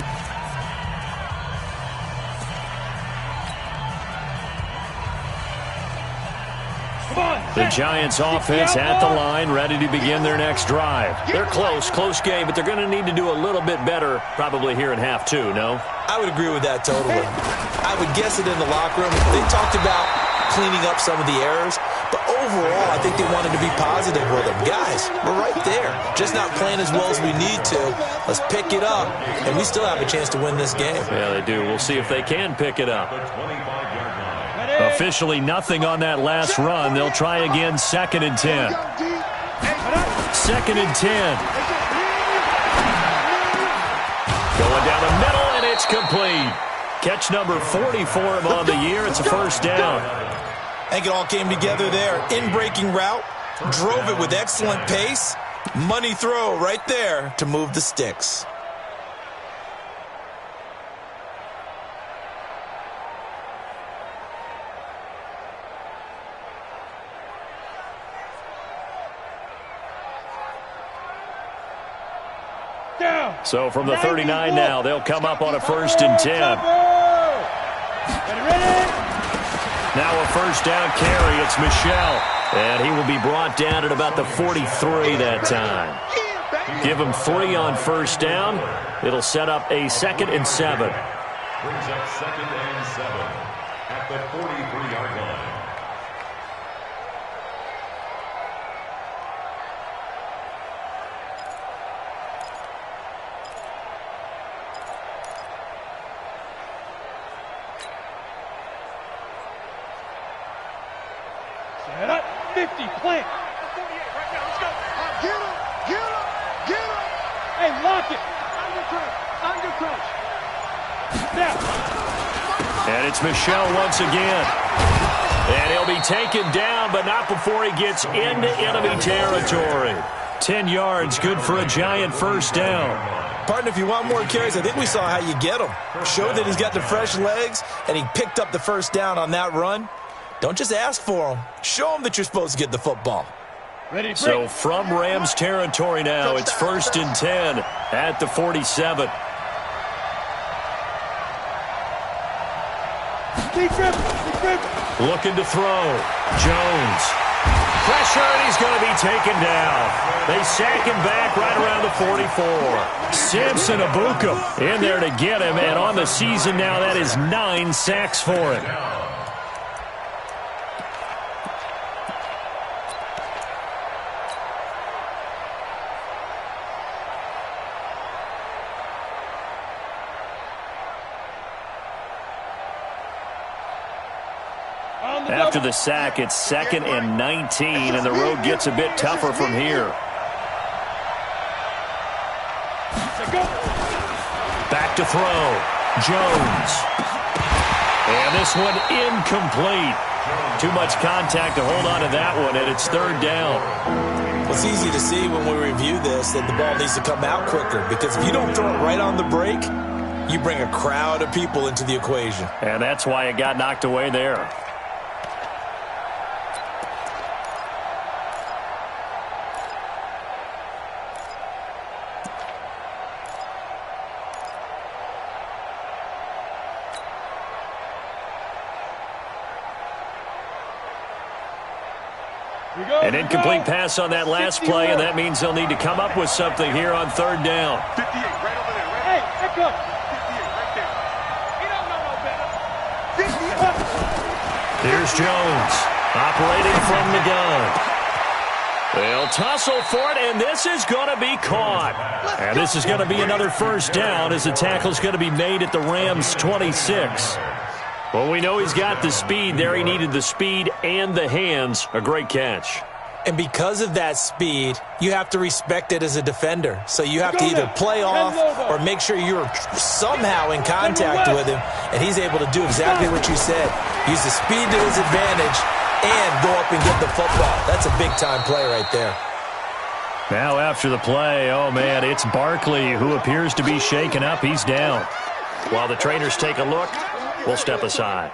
The Giants offense at the line, ready to begin their next drive. They're close game, but they're going to need to do a little bit better probably here in half 2, no? I would agree with that totally. I would guess it in the locker room. They talked about cleaning up some of the errors, but overall, I think they wanted to be positive with them. Guys, we're right there. Just not playing as well as we need to. Let's pick it up, and we still have a chance to win this game. Yeah, they do. We'll see if they can pick it up. Officially nothing on that last run. They'll try again, 2nd and 10. 2nd and 10. Going down the middle, and it's complete. Catch number 40 for him on the year. It's a first down. I think it all came together there. In-breaking route, drove it with excellent pace. Money throw right there to move the sticks. So from the 39 now, they'll come up on a 1st and 10. Now a first down carry. It's Michel. And he will be brought down at about the 43 that time. Give him 3 on first down. It'll set up a 2nd and 7. Brings up 2nd and 7 at the 43-yard line. Set up, 50, plant. Get him. Hey, lock it. Under crunch. Now. And it's Michel once again. And he'll be taken down, but not before he gets into enemy territory. 10 yards, good for a Giant first down. Partner, if you want more carries, I think we saw how you get them. Showed that he's got the fresh legs, and he picked up the first down on that run. Don't just ask for him. Show him that you're supposed to get the football. So from Rams territory now, it's 1st and 10 at the 47. Looking to throw. Jones. Pressure, and he's going to be taken down. They sack him back right around the 44. Samson Abuka in there to get him, and on the season now, that is 9 sacks for him. After the sack, it's 2nd and 19, and the road gets a bit tougher from here. back to throw. Jones. And this one incomplete. Too much contact to hold on to that one, and it's third down. It's easy to see when we review this that the ball needs to come out quicker, because if you don't throw it right on the break, you bring a crowd of people into the equation. And that's why it got knocked away there. An incomplete pass on that last play, and that means they'll need to come up with something here on third down. 58, right over there. Hey, back up. 58, right there. He don't know no better. 58. Here's Jones, operating from the gun. They'll tussle for it, and this is going to be caught. And this is going to be another first down as the tackle's going to be made at the Rams' 26. Well, we know he's got the speed there. He needed the speed and the hands. A great catch. And because of that speed, you have to respect it as a defender. So you have to either play off or make sure you're somehow in contact with him. And he's able to do exactly what you said. Use the speed to his advantage and go up and get the football. That's a big-time play right there. Now after the play, oh, man, it's Barkley who appears to be shaken up. He's down. While the trainers take a look, we'll step aside.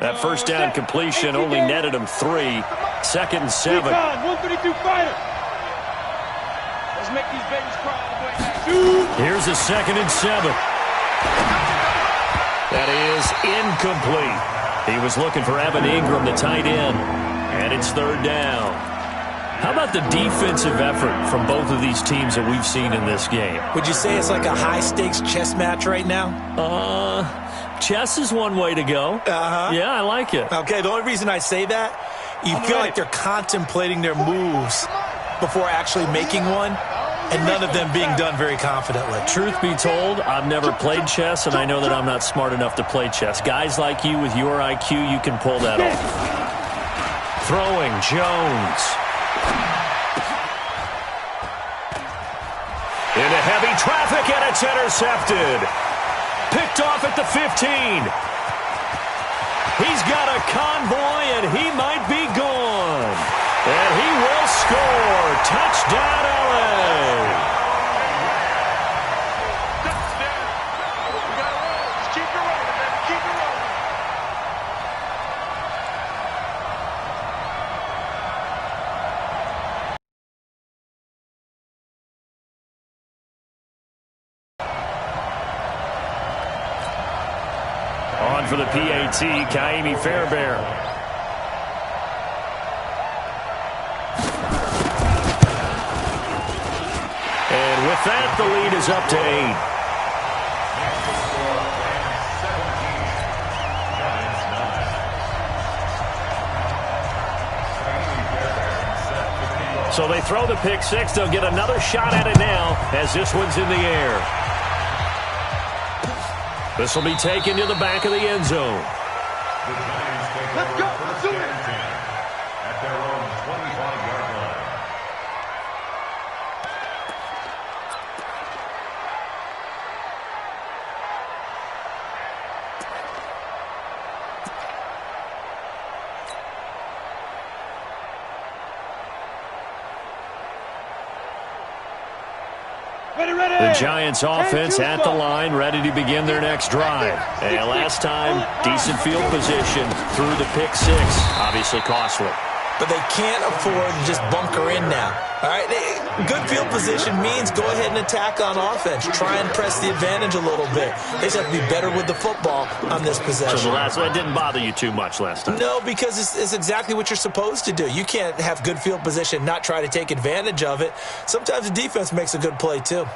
That first down completion only netted him 3. 2nd and 7. 132 fighter. Let's make these babies cry all the way back. Here's a 2nd and 7. That is incomplete. He was looking for Evan Ingram, the tight end, and it's third down. How about the defensive effort from both of these teams that we've seen in this game? Would you say it's like a high-stakes chess match right now? Chess is one way to go. Yeah, I like it. Okay, the only reason I say that, you feel like they're contemplating their moves before actually making one, and none of them being done very confidently. Truth be told, I've never played chess, and I know that I'm not smart enough to play chess. Guys like you with your IQ, you can pull that off. Throwing, Jones. Into heavy traffic, and it's intercepted. Picked off at the 15. He's got a convoy, and he might be gone. And he will score. Touchdown, LA. Touchdown. We got to roll. Just keep it rolling, baby. Keep it rolling. On for the PAT, Kaimi Fairbairn. And with that, the lead is up to 8. So they throw the pick six. They'll get another shot at it now as this one's in the air. This will be taken to the back of the end zone. Let's go. Let's do it. At their own 25-yard line. The Giants offense at the line, ready to begin their next drive. And last time, decent field position through the pick six. Obviously costly. But they can't afford to just bunker in now. All right, good field position means go ahead and attack on offense. Try and press the advantage a little bit. They just have to be better with the football on this possession. So that didn't bother you too much last time? No, because it's exactly what you're supposed to do. You can't have good field position, not try to take advantage of it. Sometimes the defense makes a good play too.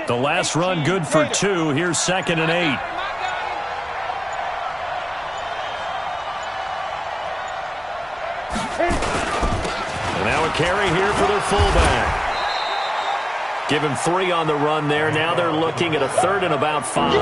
The last run good for 2. Here's 2nd and 8. And now a carry here for their fullback. Give him 3 on the run there. Now they're looking at a 3rd and about 5.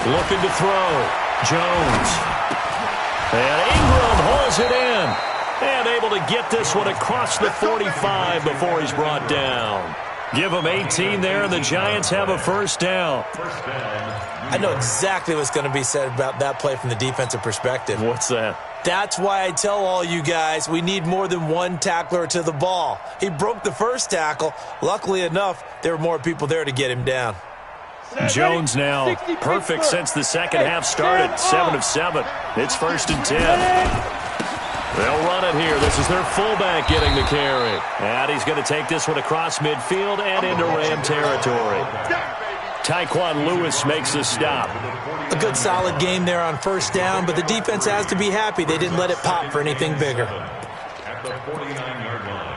Looking to throw. Jones. And Ingram holds it in. And able to get this one across the 45 before he's brought down. Give him 18 there, and the Giants have a first down. I know exactly what's going to be said about that play from the defensive perspective. What's that? That's why I tell all you guys we need more than one tackler to the ball. He broke the first tackle. Luckily enough, there were more people there to get him down. Jones now perfect since the second half started. 7 of 7. It's 1st and 10. They'll run it here. This is their fullback getting the carry. And he's going to take this one across midfield and into Ram territory. Tyquan Lewis makes the stop. A good solid game there on first down, but the defense has to be happy they didn't let it pop for anything bigger. At the 49-yard line.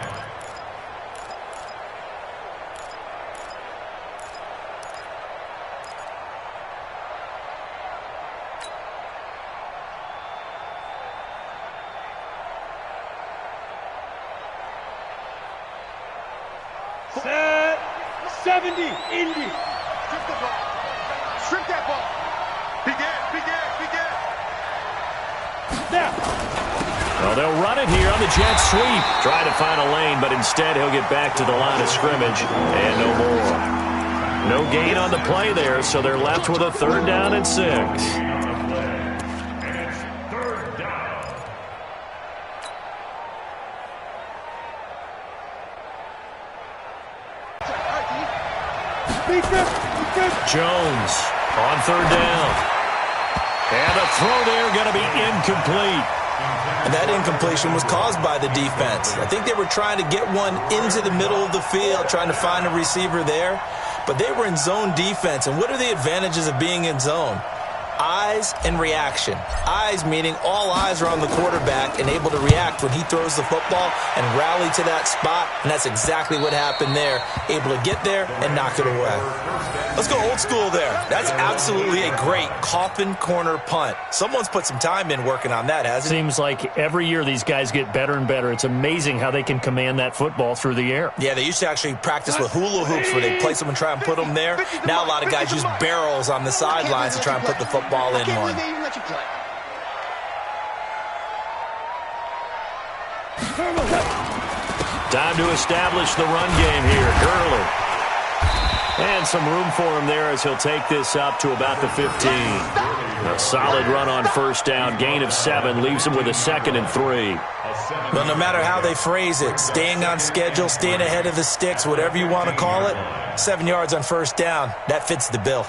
Set 70, Indy. Strip the ball. Strip that ball. Begin. Now. Well, they'll run it here on the jet sweep. Try to find a lane, but instead he'll get back to the line of scrimmage and no more. No gain on the play there, so they're left with a 3rd down and 6. Jones on 3rd down. And the throw there going to be incomplete. And that incompletion was caused by the defense. I think they were trying to get one into the middle of the field, trying to find a receiver there. But they were in zone defense. And what are the advantages of being in zone? Eyes and reaction. Eyes meaning all eyes are on the quarterback and able to react when he throws the football and rally to that spot. And that's exactly what happened there. Able to get there and knock it away. Let's go old school there. That's absolutely a great coffin corner punt. Someone's put some time in working on that, hasn't it? Seems like every year these guys get better and better. It's amazing how they can command that football through the air. Yeah, they used to actually practice with hula hoops where they place them and try and put them there. Now a lot of guys use barrels on the sidelines to try and put the football in one. Time to establish the run game here. Gurley. And some room for him there as he'll take this up to about the 15. A solid run on first down. Gain of 7 leaves him with a 2nd and 3. Well, no matter how they phrase it, staying on schedule, staying ahead of the sticks, whatever you want to call it, 7 yards on first down, that fits the bill.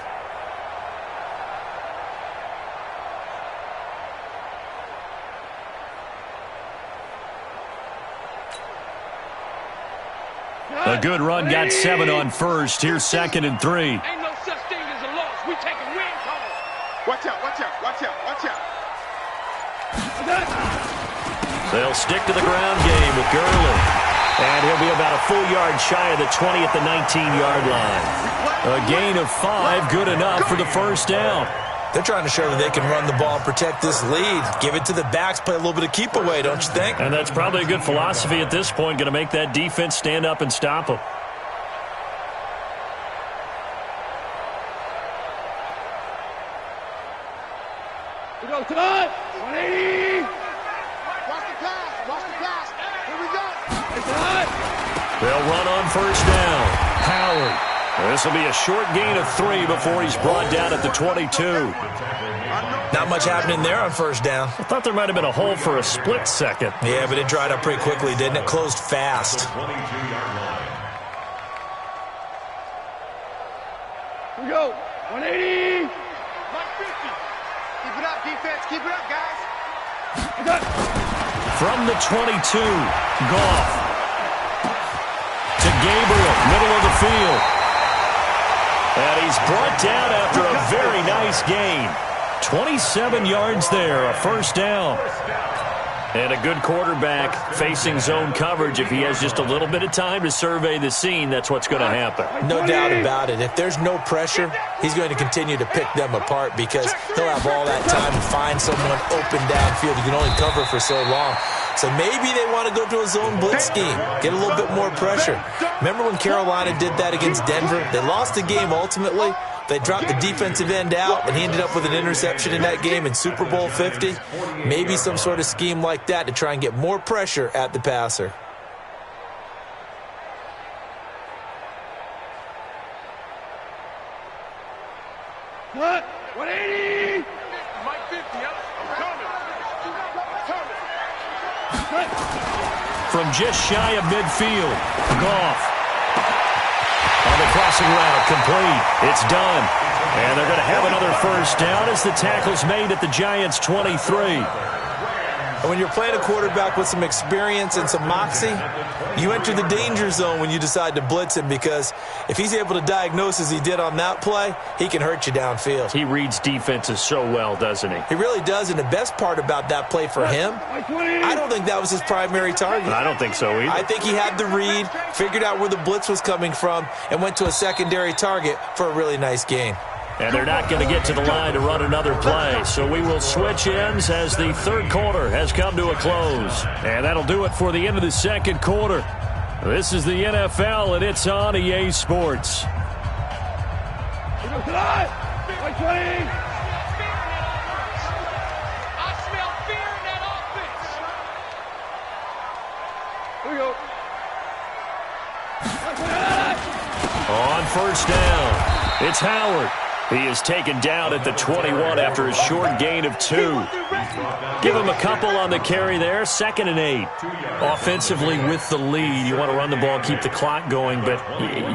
A good run, got 7 on first. Here's 2nd and 3. Ain't no such thing as a loss. We taking win calls. Watch out. They'll stick to the ground game with Gurley. And he'll be about a full yard shy of the 20 at the 19-yard line. A gain of 5, good enough for the first down. They're trying to show that they can run the ball and protect this lead. Give it to the backs, play a little bit of keep away, don't you think? And that's probably a good philosophy at this point, going to make that defense stand up and stop them. We go tonight. 180. Watch the pass. Here we go. Tonight. They'll run on first down. Howard. This will be a short gain of 3 before he's brought down at the 22. Not much happening there on first down. I thought there might have been a hole for a split second. Yeah, but it dried up pretty quickly, didn't it? Closed fast. Here we go. 180. 150. Keep it up, defense. Keep it up, guys. From the 22, Goff to Gabriel, middle of the field. And he's brought down after a very nice gain. 27 yards there, a first down. And a good quarterback facing zone coverage, if he has just a little bit of time to survey the scene, that's what's going to happen. No doubt about it. If there's no pressure, he's going to continue to pick them apart because he'll have all that time to find someone open downfield. You can only cover for so long. So maybe they want to go to a zone blitz scheme, get a little bit more pressure. Remember when Carolina did that against Denver? They lost the game ultimately. They dropped the defensive end out, and he ended up with an interception in that game in Super Bowl 50. Maybe some sort of scheme like that to try and get more pressure at the passer. What? 180! Mike 50, I'm coming. From just shy of midfield, Goff. On the crossing route, complete. It's done. And they're going to have another first down as the tackle's made at the Giants' 23. And when you're playing a quarterback with some experience and some moxie, you enter the danger zone when you decide to blitz him because if he's able to diagnose as he did on that play, he can hurt you downfield. He reads defenses so well, doesn't he? He really does, and the best part about that play for him, I don't think that was his primary target. I don't think so either. I think he had the read, figured out where the blitz was coming from, and went to a secondary target for a really nice gain. And they're not going to get to the line to run another play. So we will switch ends as the third quarter has come to a close. And that'll do it for the end of the second quarter. This is the NFL, and it's on EA Sports. I smell fear in that offense. Here we go. On first down, it's Howard. He is taken down at the 21 after a short gain of 2. Give him a couple on the carry there. 2nd and 8. Offensively with the lead, you want to run the ball, keep the clock going, but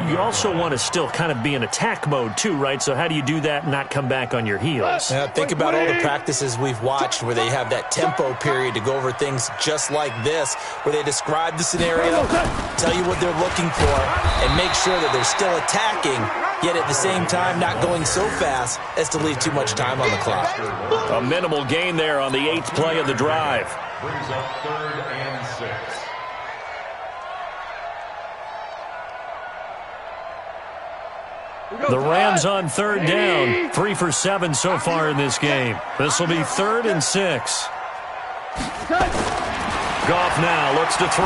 you also want to still kind of be in attack mode too, right? So how do you do that and not come back on your heels? Yeah, think about all the practices we've watched where they have that tempo period to go over things just like this, where they describe the scenario, tell you what they're looking for, and make sure that they're still attacking, yet at the same time not going so fast as to leave too much time on the clock. A minimal gain there on the 8th play of the drive. Brings up 3rd and 6. The Rams on 3rd down. 3 for 7 so far in this game. This will be 3rd and 6. Goff now looks to throw.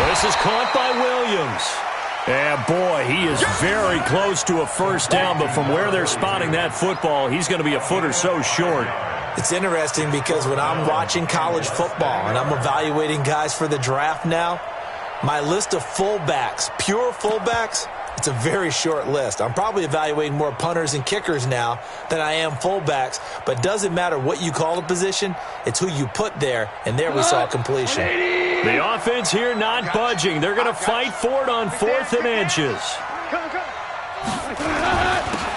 This is caught by Williams. And boy, he is very close to a first down, but from where they're spotting that football, he's going to be a foot or so short. It's interesting because when I'm watching college football and I'm evaluating guys for the draft now, my list of fullbacks, pure fullbacks, it's a very short list. I'm probably evaluating more punters and kickers now than I am fullbacks, but it doesn't matter what you call a position, it's who you put there, and there we saw completion. The offense here not budging. They're going to fight for it on 4th and inches.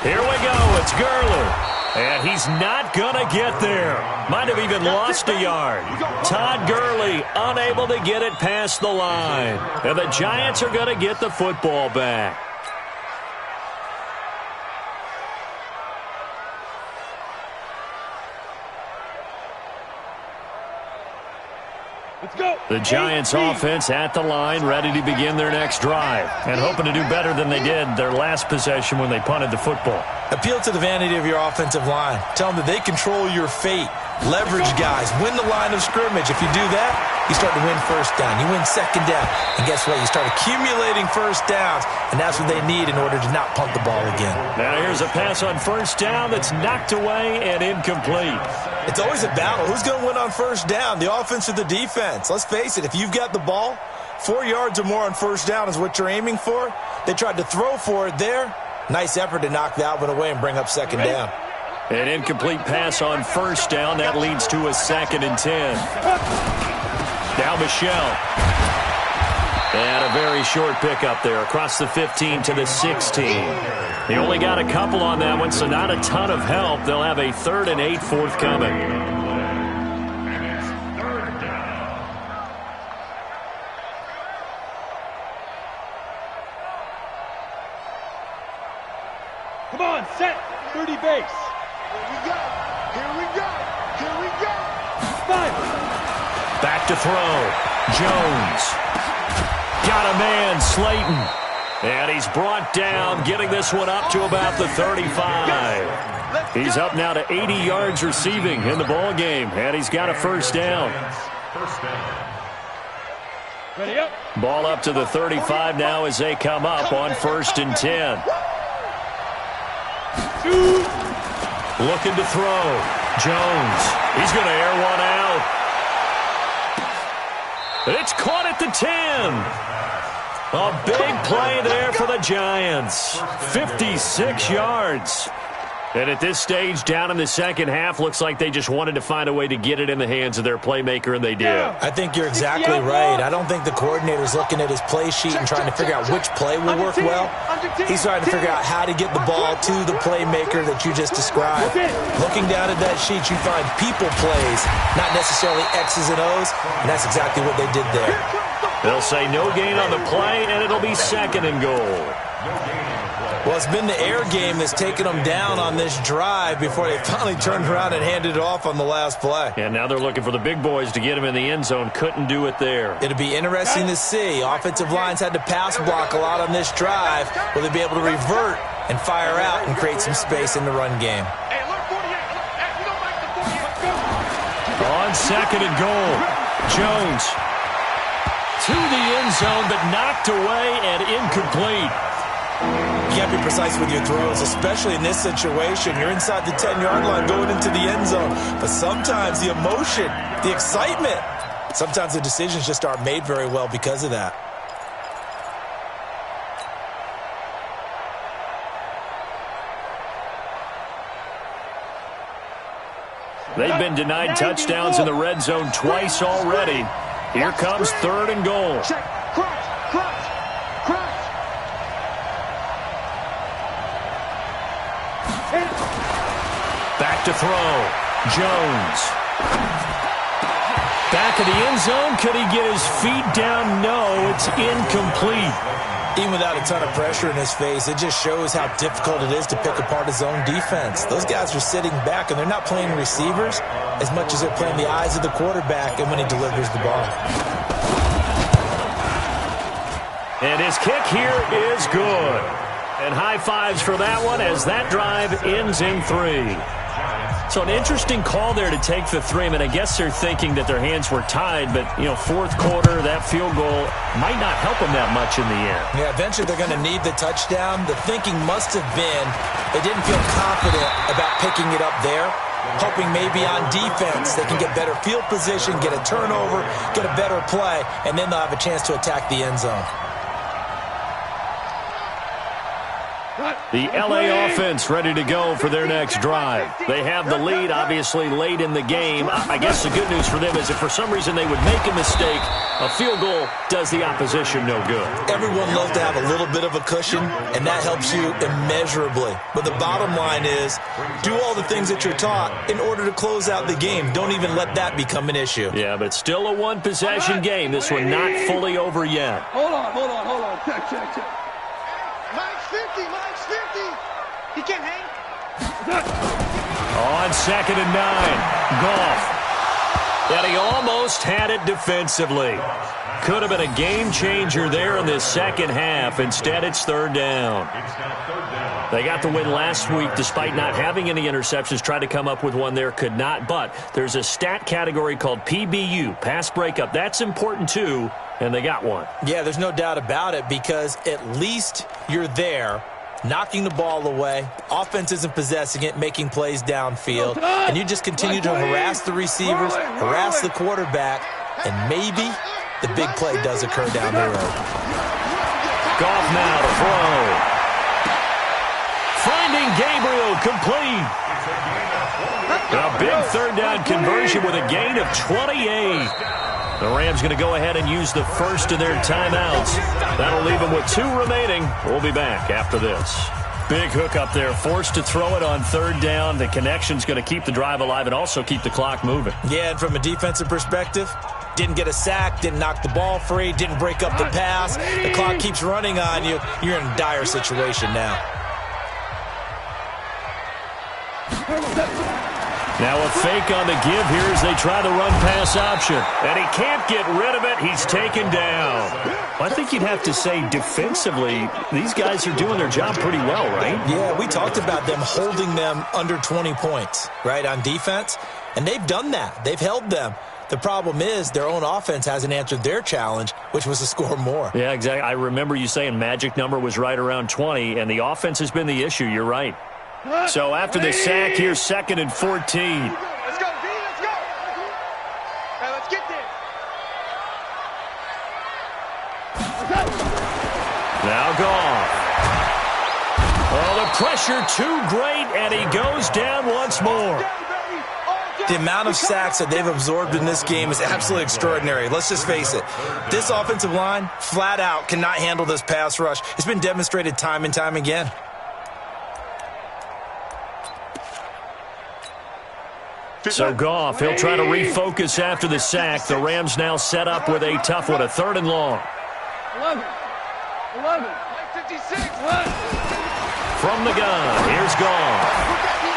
Here we go. It's Gurley. And he's not going to get there. Might have even lost a yard. Todd Gurley unable to get it past the line. And the Giants are going to get the football back. The Giants offense at the line, ready to begin their next drive, and hoping to do better than they did their last possession when they punted the football. Appeal to the vanity of your offensive line. Tell them that they control your fate. Leverage guys. Win the line of scrimmage. If you do that, you start to win first down. You win second down. And guess what? You start accumulating first downs, and that's what they need in order to not punt the ball again. Now here's a pass on first down that's knocked away and incomplete. It's always a battle. Who's going to win on first down, the offense or the defense? Let's face it, if you've got the ball, 4 yards or more on first down is what you're aiming for. They tried to throw for it there. Nice effort to knock that one away and bring up second down. An incomplete pass on first down. That leads to a 2nd and 10. Now Michelle. And a very short pickup there across the 15 to the 16. He only got a couple on that one, so not a ton of help. They'll have a 3rd and 8 forthcoming. Come on, set. 30 base. Here we go. Here we go. Here we go. 5. Back to throw. Jones. Got a man, Slayton. And he's brought down, getting this one up to about the 35. He's up now to 80 yards receiving in the ball game, and he's got a first down. Ball up to the 35 now as they come up on 1st and 10. Looking to throw. Jones. He's going to air one out. It's caught at the 10. A big play there for the Giants. 56 yards. And at this stage, down in the second half, looks like they just wanted to find a way to get it in the hands of their playmaker, and they did. I think you're exactly right. I don't think the coordinator's looking at his play sheet and trying to figure out which play will work well. He's trying to figure out how to get the ball to the playmaker that you just described. Looking down at that sheet, you find people plays, not necessarily X's and O's, and that's exactly what they did there. They'll say no gain on the play, and it'll be 2nd and goal. Well, it's been the air game that's taken them down on this drive before they finally turned around and handed it off on the last play. And now they're looking for the big boys to get him in the end zone. Couldn't do it there. It'll be interesting to see. Offensive lines had to pass block a lot on this drive. Will they be able to revert and fire out and create some space in the run game? On 2nd and goal, Jones to the end zone, but knocked away and incomplete. You got to be precise with your throws, especially in this situation. You're inside the 10-yard line going into the end zone. But sometimes the emotion, the excitement, sometimes the decisions just aren't made very well because of that. They've been denied touchdowns in the red zone twice already. Here comes 3rd and goal. Back to throw. Jones. Back of the end zone. Could he get his feet down? No, it's incomplete. Even without a ton of pressure in his face, it just shows how difficult it is to pick apart his own defense. Those guys are sitting back, and they're not playing receivers as much as they're playing the eyes of the quarterback and when he delivers the ball. And his kick here is good. And high fives for that one as that drive ends in 3. So an interesting call there to take the 3. I mean, I guess they're thinking that their hands were tied, but, you know, 4th quarter, that field goal might not help them that much in the end. Yeah, eventually they're going to need the touchdown. The thinking must have been they didn't feel confident about picking it up there, hoping maybe on defense they can get better field position, get a turnover, get a better play, and then they'll have a chance to attack the end zone. The L.A. offense ready to go for their next drive. They have the lead, obviously, late in the game. I guess the good news for them is if for some reason they would make a mistake, a field goal does the opposition no good. Everyone loves to have a little bit of a cushion, and that helps you immeasurably. But the bottom line is, do all the things that you're taught in order to close out the game. Don't even let that become an issue. Yeah, but still a one-possession game. This one not fully over yet. Hold on. Check. Mike's 50. He can't hang. On 2nd and 9, Goff. And he almost had it defensively. Could have been a game changer there in this second half. Instead, it's 3rd down. They got the win last week despite not having any interceptions. Tried to come up with one there, could not. But there's a stat category called PBU, pass breakup. That's important too, and they got one. Yeah, there's no doubt about it because at least you're there, knocking the ball away. Offense isn't possessing it, making plays downfield. And you just continue to harass the receivers, harass the quarterback, and maybe the big play does occur down the road. Goff now to throw. Finding Gabriel complete. A big 3rd down conversion with a gain of 28. The Rams going to go ahead and use the first of their timeouts. That'll leave them with 2 remaining. We'll be back after this. Big hook up there, forced to throw it on 3rd down. The connection's going to keep the drive alive and also keep the clock moving. Yeah, and from a defensive perspective, didn't get a sack, didn't knock the ball free, didn't break up the pass. The clock keeps running on you. You're in a dire situation now. Now a fake on the give here as they try the run-pass option. And he can't get rid of it. He's taken down. I think you'd have to say defensively, these guys are doing their job pretty well, right? Yeah, we talked about them holding them under 20 points, right, on defense. And they've done that. They've held them. The problem is their own offense hasn't answered their challenge, which was to score more. Yeah, exactly. I remember you saying magic number was right around 20, and the offense has been the issue. You're right. So after the sack, here's 2nd and 14. Let's go, D, let's go. Hey, let's get there. Now Goff. Oh, the pressure too great, and he goes down once more. The amount of sacks that they've absorbed in this game is absolutely extraordinary. Let's just face it. This offensive line, flat out, cannot handle this pass rush. It's been demonstrated time and time again. So Goff, he'll try to refocus after the sack. The Rams now set up with a tough one, a 3rd and long. 11, 56. From the gun, here's Goff.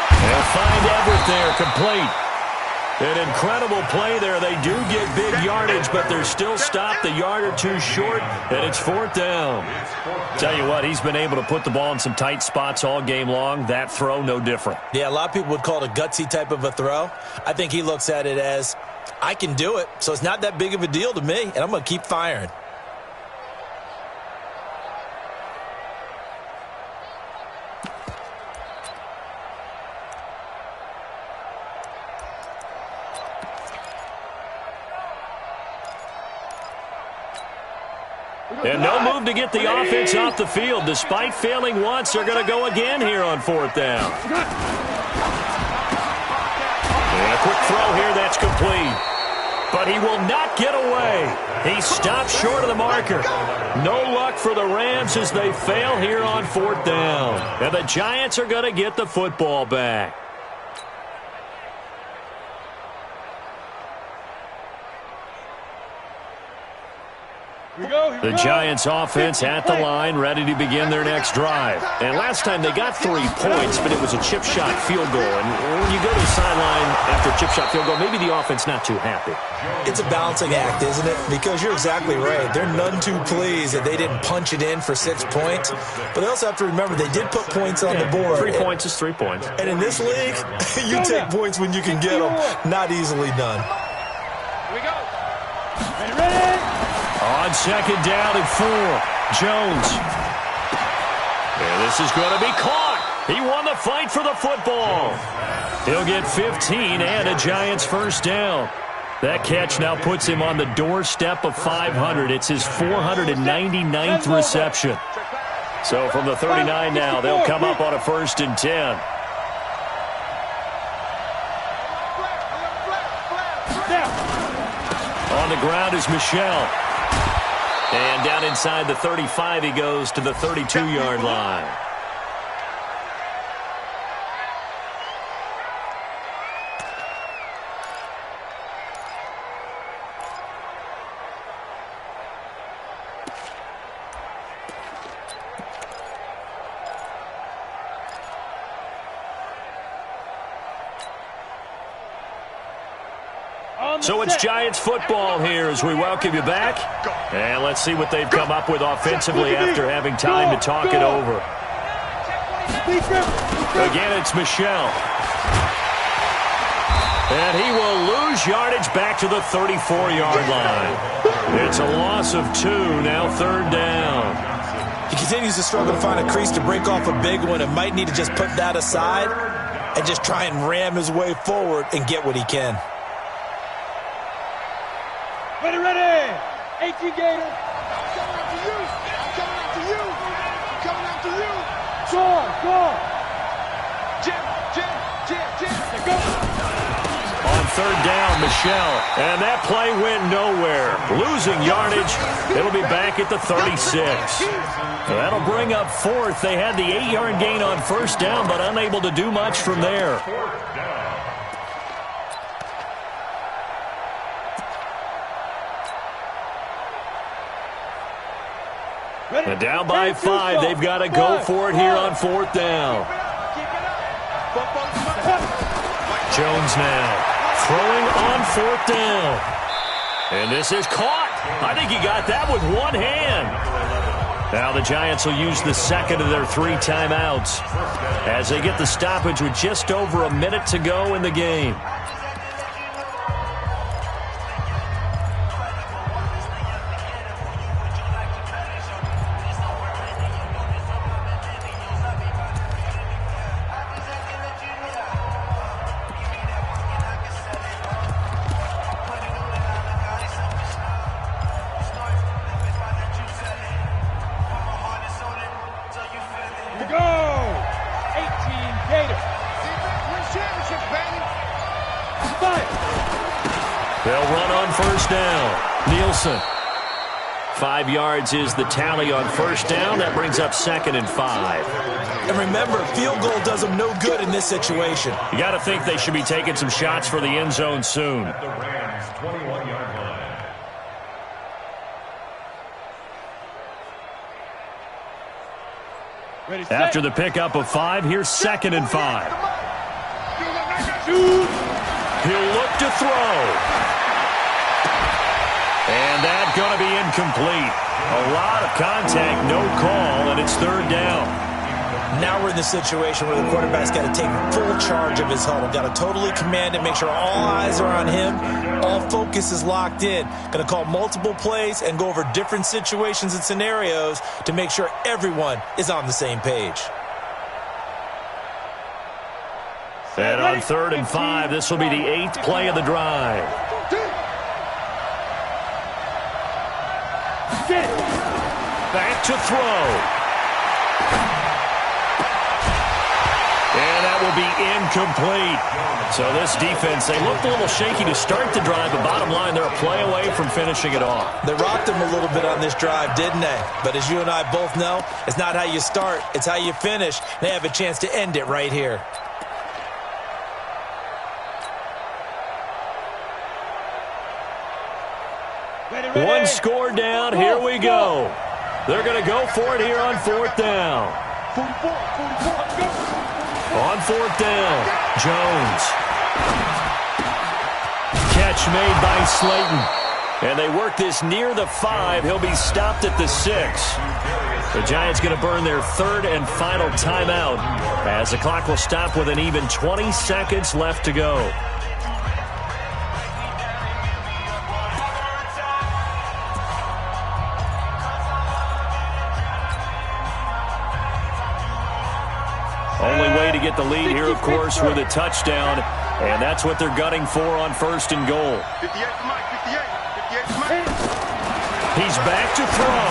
They'll find Everett there, complete. An incredible play there. They do get big yardage, but they're still stopped a yard or two short, and it's 4th down. Tell you what, he's been able to put the ball in some tight spots all game long. That throw, no different. Yeah, a lot of people would call it a gutsy type of a throw. I think he looks at it as, I can do it, so it's not that big of a deal to me, and I'm going to keep firing. And no move to get the offense off the field. Despite failing once, they're going to go again here on 4th down. And a quick throw here, that's complete. But he will not get away. He stopped short of the marker. No luck for the Rams as they fail here on 4th down. And the Giants are going to get the football back. The Giants offense at the line, ready to begin their next drive. And last time they got 3 points, but it was a chip shot field goal. And when you go to the sideline after a chip shot field goal, maybe the offense not too happy. It's a balancing act, isn't it? Because you're exactly right. They're none too pleased that they didn't punch it in for 6 points. But they also have to remember they did put points on the board. 3 points is 3 points. And in this league, you take points when you can get them. Not easily done. Here we go. Ready? On 2nd down and 4, Jones. And this is going to be caught. He won the fight for the football. He'll get 15 and a Giants 1st down. That catch now puts him on the doorstep of 500. It's his 499th reception. So from the 39 now, they'll come up on a 1st and 10. On the ground is Michelle. And down inside the 35, he goes to the 32-yard line. So it's Giants football here as we welcome you back. And let's see what they've come up with offensively after having time to talk it over. Again, it's Michelle. And he will lose yardage back to the 34-yard line. It's a loss of 2, now 3rd down. He continues to struggle to find a crease to break off a big one and might need to just put that aside and just try and ram his way forward and get what he can. Ready. 18 Gator. Coming after you. Coming after you. Coming after you. Go. Jim. Go. On 3rd down, Michelle. And that play went nowhere. Losing yardage. It'll be back at the 36. That'll bring up 4th. They had the 8-yard gain on 1st down, but unable to do much from there. And down by 5, they've got to go for it here on 4th down. Jones now throwing on 4th down. And this is caught. I think he got that with one hand. Now the Giants will use the second of their 3 timeouts as they get the stoppage with just over a minute to go in the game. They'll run on 1st down. Nielsen. 5 yards is the tally on 1st down. That brings up 2nd and 5. And remember, field goal does them no good in this situation. You got to think they should be taking some shots for the end zone soon. At the Rams' 21-yard line. After the pickup of 5, here's 2nd and 5. He'll look to throw. And that's going to be incomplete. A lot of contact, no call, and it's 3rd down. Now we're in the situation where the quarterback's got to take full charge of his huddle. Got to totally command it, make sure all eyes are on him. All focus is locked in. Going to call multiple plays and go over different situations and scenarios to make sure everyone is on the same page. And on 3rd and 5, this will be the 8th play of the drive. Back to throw. And that will be incomplete. So this defense, they looked a little shaky to start the drive, but bottom line, they're a play away from finishing it off. They rocked him a little bit on this drive, didn't they? But as you and I both know, it's not how you start, it's how you finish. They have a chance to end it right here. One score down. Here we go. They're going to go for it here on 4th down. On 4th down, Jones. Catch made by Slayton. And they work this near the 5. He'll be stopped at the 6. The Giants going to burn their 3rd and final timeout as the clock will stop with an even 20 seconds left to go. Only way to get the lead here, of course, with a touchdown. And that's what they're gunning for on 1st and goal. 58 to Mike, 58 to Mike. He's back to throw.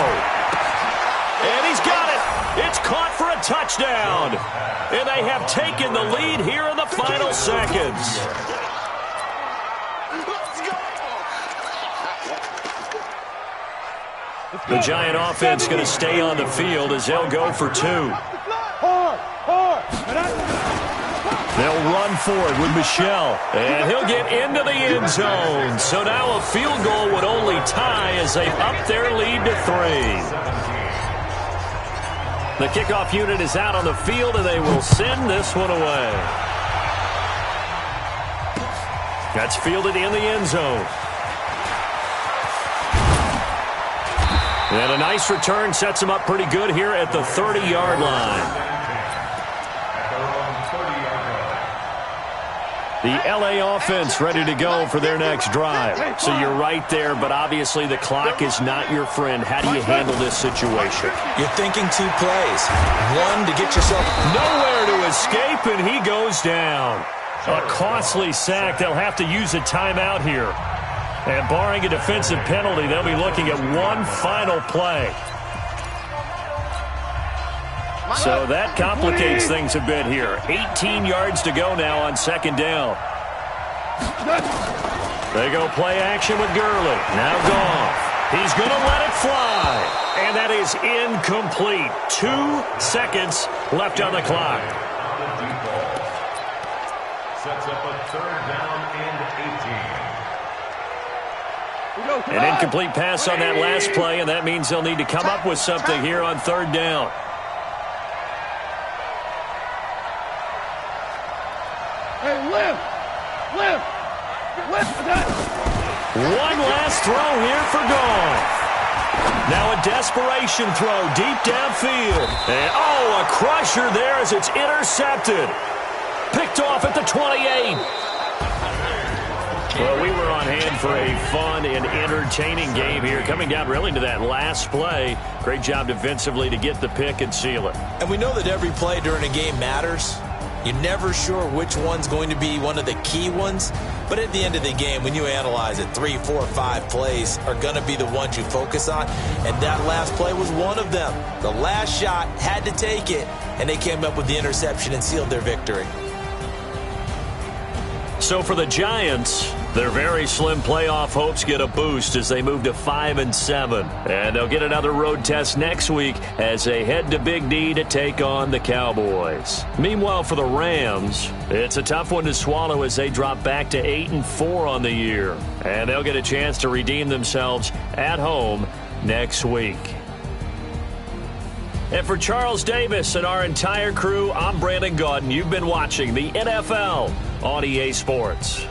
And he's got it. It's caught for a touchdown. And they have taken the lead here in the final seconds. The Giant offense going to stay on the field as they'll go for 2. They'll run for it with Michel, and he'll get into the end zone. So now a field goal would only tie as they've upped their lead to 3. The kickoff unit is out on the field, and they will send this one away. That's fielded in the end zone. And a nice return sets them up pretty good here at the 30-yard line. The LA offense ready to go for their next drive. So you're right there, but obviously the clock is not your friend. How do you handle this situation? You're thinking 2 plays. One to get yourself nowhere to escape, and he goes down. A costly sack. They'll have to use a timeout here. And barring a defensive penalty, they'll be looking at one final play. So that complicates things a bit here. 18 yards to go now on 2nd down. They go play action with Gurley. Now Goff. He's going to let it fly. And that is incomplete. 2 seconds left on the clock. Sets up a 3rd down and 18. An incomplete pass on that last play, and that means they'll need to come up with something here on 3rd down. Hey, Lim, One last throw here for goal. Now a desperation throw deep downfield. And, a crusher there as it's intercepted. Picked off at the 28. Well, we were on hand for a fun and entertaining game here. Coming down really to that last play. Great job defensively to get the pick and seal it. And we know that every play during a game matters. You're never sure which one's going to be one of the key ones. But at the end of the game, when you analyze it, 3, 4, 5 plays are going to be the ones you focus on. And that last play was one of them. The last shot had to take it, and they came up with the interception and sealed their victory. So for the Giants, their very slim playoff hopes get a boost as they move to 5-7. And they'll get another road test next week as they head to Big D to take on the Cowboys. Meanwhile, for the Rams, it's a tough one to swallow as they drop back to 8-4 on the year. And they'll get a chance to redeem themselves at home next week. And for Charles Davis and our entire crew, I'm Brandon Gaudin. You've been watching the NFL on EA Sports.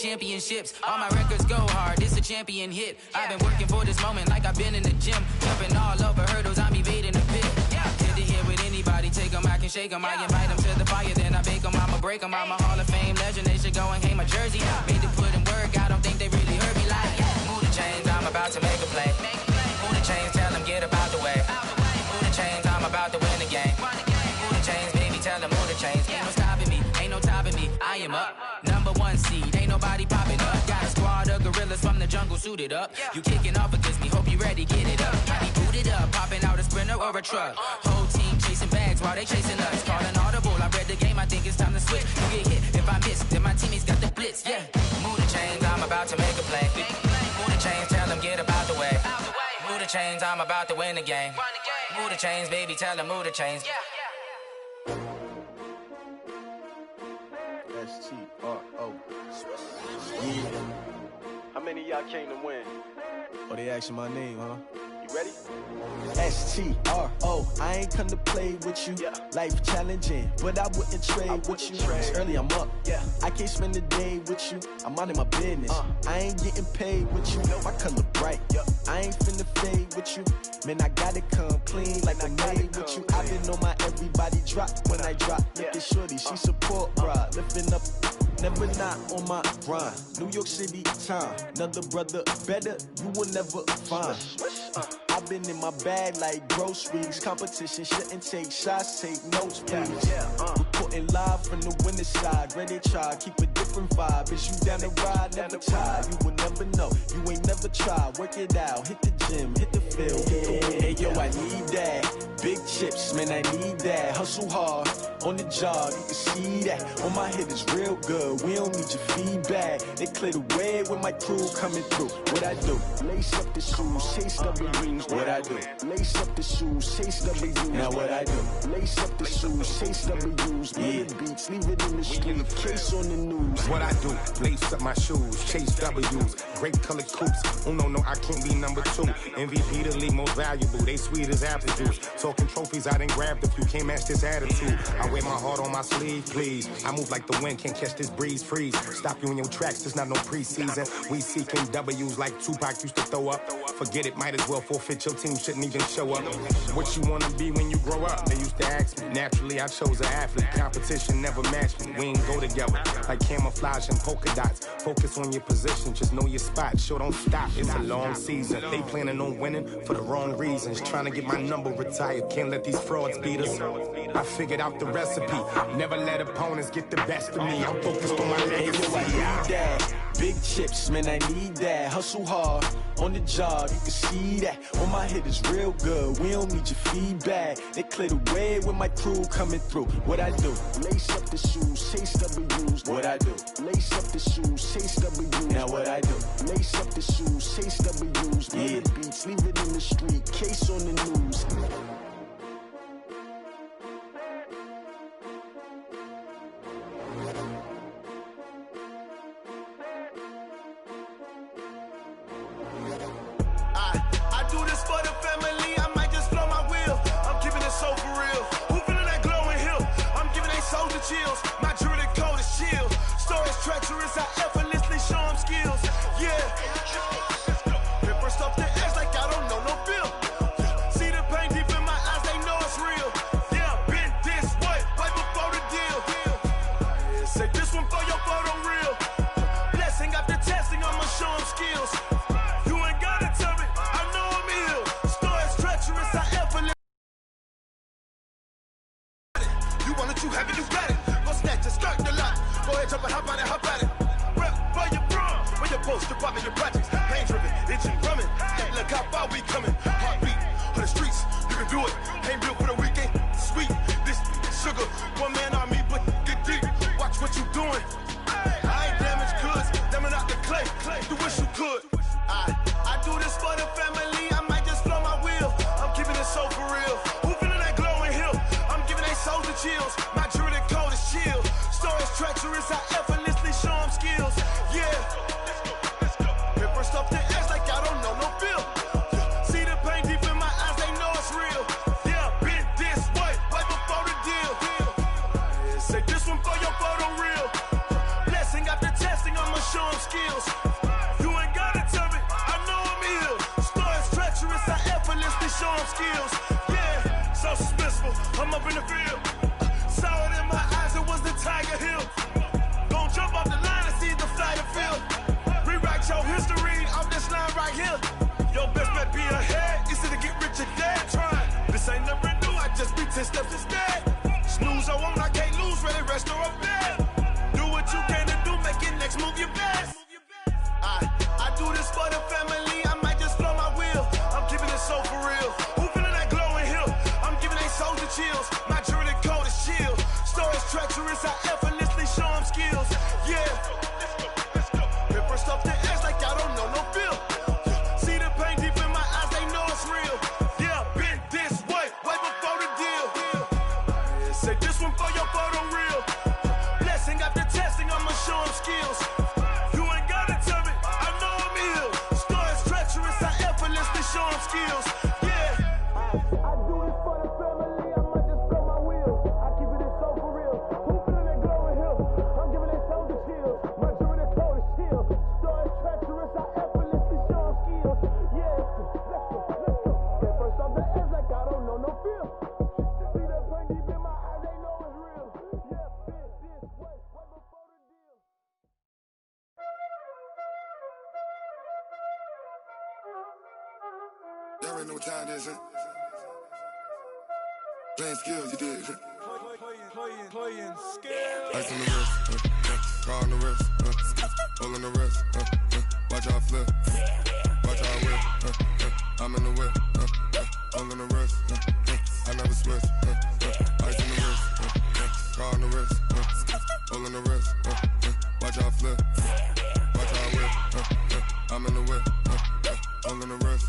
championships. All my records go hard, this a champion hit. I've been working for this moment like I've been in the gym. Jumping all over hurdles, I'm evading the pit. Good to hear with anybody, take them, I can shake them. I invite them to the fire, then I bake them, I'ma break them. I'm a Hall of Fame legend, they should go and hang my jersey. Made to put in work, I don't think they really heard me like, move the chains, I'm about to make a play. Move the chains, tell them get up out the way. Move the chains, I'm about to win the game. Move the chains, baby, tell them move the chains. Ain't no stopping me, ain't no topping me, I am up. #1 seed, ain't nobody popping up. Got a squad of gorillas from the jungle suited up. You kicking off against me, hope you ready, get it up. Got me booted up, popping out a Sprinter or a truck. Whole team chasing bags while they chasing us. Call an audible, I read the game, I think it's time to switch. You get hit, if I miss, then my teammates got the blitz, yeah. Move the chains, I'm about to make a play. Move the chains, tell them get up out the way. Move the chains, I'm about to win the game. Move the chains, baby, tell them move the chains. S-T-R-O. Yeah. How many of y'all came to win? Oh, they asking my name, huh? You ready? S-T-R-O. I ain't come to play with you. Life challenging, but I wouldn't trade with you. It's early, I'm up. I can't spend the day with you. I'm out of my business. I ain't getting paid with you. My color bright. I ain't finna fade with you. Man, I gotta come clean like I made with you. I've been on my everybody drop when I drop. Look at shorty, she support bra. Lifting up, never not on my grind. New York City time. Another brother better, you will never find. I've been in my bag like groceries. Competition shouldn't take shots, take notes, please. Reporting live from the winning side. Ready to try, keep a different vibe. Is you down the ride, never tired. You will never know, you ain't never tried. Work it out, hit the gym, hit the field. Hey yo, I need that. Big chips, man, I need that. Hustle hard, on the job, you can see that. On my head is real good, we don't need your feedback. They clear the way with my crew coming through. What I do? Lace up the shoes, chase W's. What I do? Lace up the shoes, chase W's. Now what I do? Lace up the shoes, chase W's. Yeah, beats, leave it in the street, case on the news. What I do? Lace up my shoes, chase W's. Great colored coops. Oh no, I can't be #2. MVP the league most valuable. They sweet as apple juice. Talking trophies, I done grabbed a few. Can't match this attitude. I wear my heart on my sleeve, please. I move like the wind, can't catch this breeze, freeze. Stop you in your tracks, there's not no preseason. We seeking W's like Tupac used to throw up. Forget it, might as well forfeit. Your team shouldn't even show up. What you wanna be when you grow up? They used to ask me. Naturally, I chose an athlete. Competition never matched me. We ain't go together like camouflage and polka dots. Focus on your position, just know your spot. Sure, don't stop. It's a long season. They planning on winning for the wrong reasons. Trying to get my number retired. Can't let these frauds beat us. I figured out the recipe. Never let opponents get the best of me. I'm focused on my legacy. I need that. Big chips, man, I need that. Hustle hard, on the job, you can see that. On my head is real good, we don't need your feedback. They clear the way with my crew coming through. What I do? Lace up the shoes, chase W's. What I do? Lace up the shoes, chase W's. Now what I do? Lace up the shoes, chase W's. Yeah, beats, leave it in the street, case on the news. I do this for the family, I might just blow my wheel. I'm keeping it so for real. Who feeling that glowing hill? I'm giving they soldier chills. My jewelry code is chill. Stories treacherous, I effortlessly show them skills. Yeah. Pepper stuff the edge like I don't know no feel. See the pain deep in my eyes, they know it's real. Yeah, been this way, right before the deal. Say this one for your photo real. Blessing after testing, I'ma show them skills. You ain't gotta tell me, I know I'm ill. Stories treacherous, I effortlessly. You want it, you have it, you got it. Go snatch it, start the lot. Go ahead, jump and hop on it, hop at it. Rep for your bro, for your post, your pop, and your projects. Pain driven, itching, drumming. Look how far we coming. Heartbeat on the streets, you can do it. Ain't built for the weekend. Sweet, this sugar, one man army, but get deep. Watch what you doing. I ain't damaged goods, damn out the clay. You wish you could. I do this for the family, I might just blow my wheel. I'm keeping it so for real. Who feeling that glowing hill? I'm giving they souls the chills. My jewelry code is chill. Stories treacherous, I effortlessly show them skills. Yeah. Pepper stuff the edge like I don't know no feel. See the pain deep in my eyes, they know it's real. Yeah, been this way, right before the deal. Say this one for your photo real. Blessing after testing, I'ma show them skills. You ain't gotta tell me, I know I'm ill. Stories treacherous, I effortlessly show them skills. Yeah, so suspenseful, I'm up in the field. Saw it in my eyes, it was the Tiger Hill. Gon' jump off the line and see the flight of field. Rewrite your history off this line right here. Your best bet be ahead, easy to get rich or dead trying. This ain't never new, I just be 10 steps instead. Snooze I won't, I can't lose, ready, rest or up there. Do what you can to do, make your next move your best. I do this for the family, I might just blow my wheel. I'm keeping it so for real. Who feeling that glowing hill? I'm giving they soldier chills. My jewelry coat is chill. Stories treacherous, I effortlessly show them skills. Yeah. Hit first off the edge like I don't know no feel. See the pain deep in my eyes, they know it's real. Yeah, been this way before the deal. Say this one for your photo reel. Blessing after testing, I'ma show them skills. You ain't gotta tell me, I know I'm ill. Stories treacherous, I effortlessly show them skills. Yeah. I do this for the family, I might just blow my wheel. I keep it so for real. Who feeling that glowing hill? I'm giving they soldier chills. My jewelry coat is chill. Stories treacherous, I effortlessly show them skills. Yeah, let's go. Get first off the edge like I don't know no feel. See the pain deep in my eyes, they know it's real. Yeah, been this way before the deal. Y'all already know what time it is, huh? Playing skills, you did. Playing skills. Ice on the wrist, car on the wrist, hole in the wrist, watch how I flip, watch how I whip, I'm in the whip, hole in the wrist, I never switch, ice in the wrist, car on the wrist, hole in the wrist, watch how I flip, watch how I whip, I'm in the whip, hole in the wrist,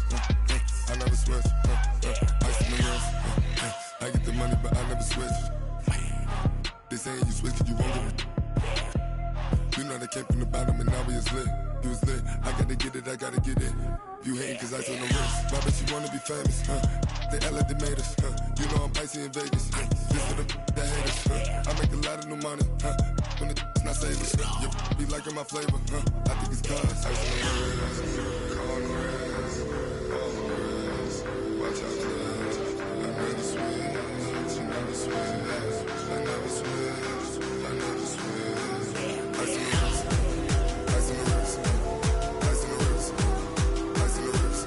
I never switch, ice in the wrist, I get the money but I never switch. They saying you switch cause you won't get it. You know they came from the bottom and now we is lit. You was lit, I gotta get it, I gotta get it. You hating cause ice on the wrist. Why bet you wanna be famous, They act like they made us, You know I'm icy in Vegas, This for the that hate us, I make a lot of new money, When it's not savers, You be liking my flavor, I think it's cause ice on the wrist, on the wrist, on the wrist. Watch out, cuz I never switch, you never switch. I never switch, I never switch. Ice in the wrist, ice in the wrist, ice in the wrist, ice in the wrist, ice in the wrist,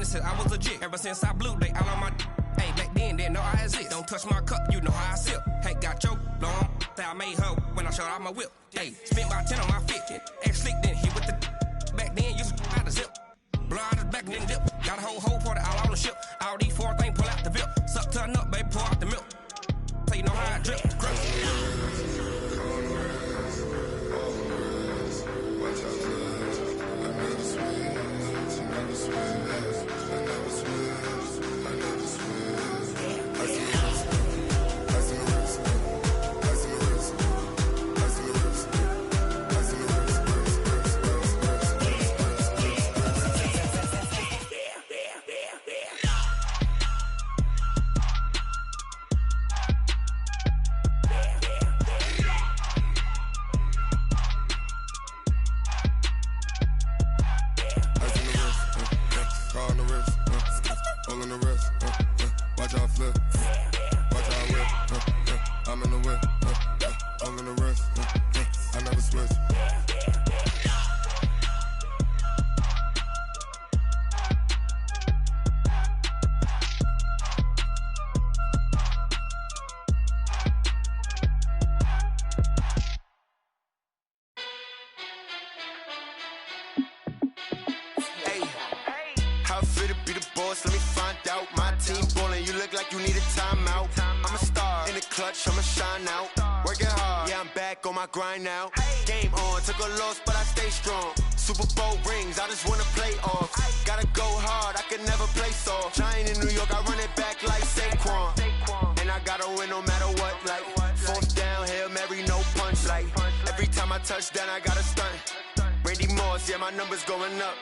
Said I was legit ever since I blew. They all on my hey back then didn't know I exist. Don't touch my cup, you know how I sip. Hey, got your long that I made her when I showed out my whip. Hey, spent about 10 on my fit. Ex slick then hit with the back then used to out the zip. Blow out the back and then dip. Got a whole party all on the ship. All these four things pull out the VIP. Suck to a nut, baby, pour out the milk. So you know how I drip. Let me find out. My team ballin', you look like you need a timeout. I'm a star in the clutch, I'ma shine out. Working hard, yeah, I'm back on my grind now. Game on, took a loss, but I stay strong. Super Bowl rings, I just wanna play off. Gotta go hard, I can never play soft. Giant in New York, I run it back like Saquon. touchdown, I got a stunt. Randy Moss, yeah, my numbers going up.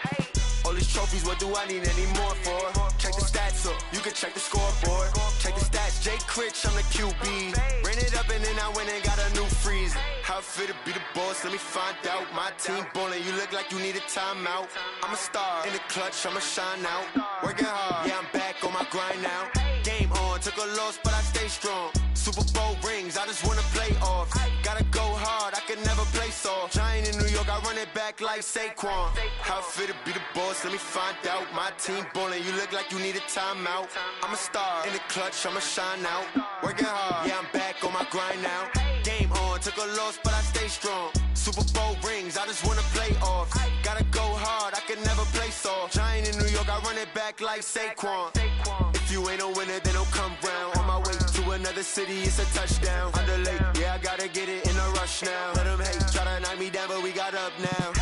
All these trophies, what do I need any more for? Check the stats up, you can check the scoreboard. Check the stats, Jay Critch, I'm the QB. Ran it up and then I went and got a new freeze. How it feel to be the boss, let me find out. My team ballin', you look like you need a timeout. I'm a star, in the clutch, I'ma shine out. Working hard, yeah, I'm back on my grind now. Game on, took a loss, but I stay strong. Super Bowl rings, I just wanna play off. Gotta go hard, I can never play soft. Giant in New York, I run it back like Saquon. How it feel to be the boss, let me find out. My team ballin', you look like you need a timeout. I'm a star, in the clutch, I'ma shine out. Working hard, yeah, I'm back on my grind now. Game on, took a loss, but I stay strong. Super Bowl rings, I just wanna play off. Gotta go hard, I can never play soft. Giant in New York, I run it back like Saquon. If you ain't a winner, then don't come round. On my way to another city, it's a touchdown. Underlay, yeah, I gotta get it in a rush now. Let them hate, try to knock me down, but we got up now.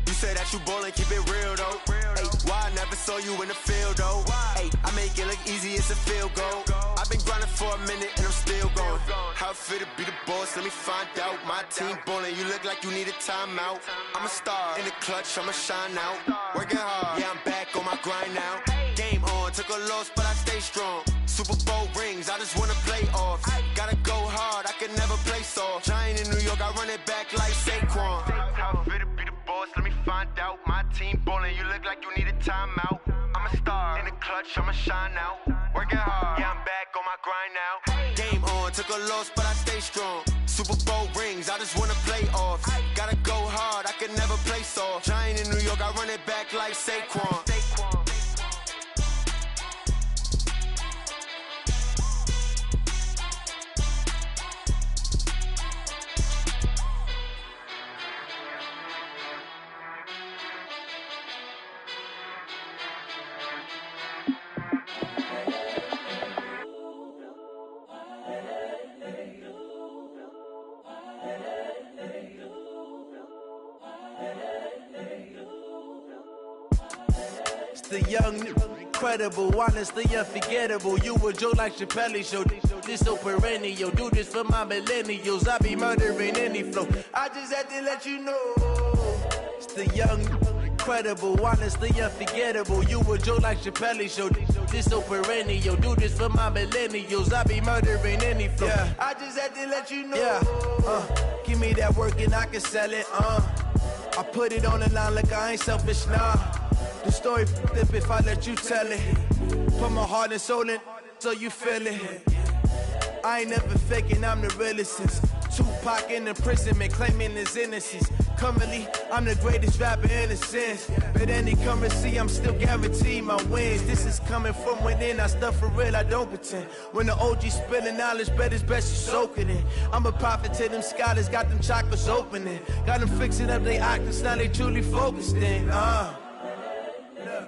You say that you ballin', keep it real though. Ay, why I never saw you in the field though? Ay, I make it look easy, it's a field goal. I've been grinding for a minute and I'm still going. How it feel to be the boss, let me find out. My team ballin', you look like you need a timeout. I'm a star, in the clutch, I'ma shine out. Working hard, yeah, I'm back on my grind now. Game on, took a loss, but I stay strong. Super Bowl rings, I just wanna play off. Gotta go hard, I can never play soft. Giant in New York, I run it back like Saquon. How it feel to be the boss, let me find out. My team ballin', you look like you need a timeout. I'm a star, in the clutch, I'ma shine out. Working hard, yeah, I'm back on my grind now. Game on, took a loss, but I stay strong. Super Bowl rings, I just wanna play off. Gotta go hard, I can never play soft. Giant in New York, I run it back like Saquon. The young, incredible, honestly unforgettable. You a joke like Chappelle Show. This so perennial. Do this for my millennials. I be murdering any flow. I just had to let you know. It's the young, incredible, honestly unforgettable. You a joke like Chappelle Show. This so perennial. Do this for my millennials. I be murdering any flow. Yeah. I just had to let you know. Yeah. Give me that work and I can sell it. I put it on the line like I ain't selfish, nah. The story flip if I let you tell it. Put my heart and soul in so you feel it. I ain't never faking, I'm the realest since Tupac in imprisonment, claiming his innocence. Currently, I'm the greatest rapper in a sense. But any currency, I'm still guaranteed my wins. This is coming from within, I stuff for real, I don't pretend. When the OG spilling knowledge, bet it's best you soak it in. I'm a prophet to them scholars, got them chakras opening. Got them fixing up their octaves, now they truly focused in.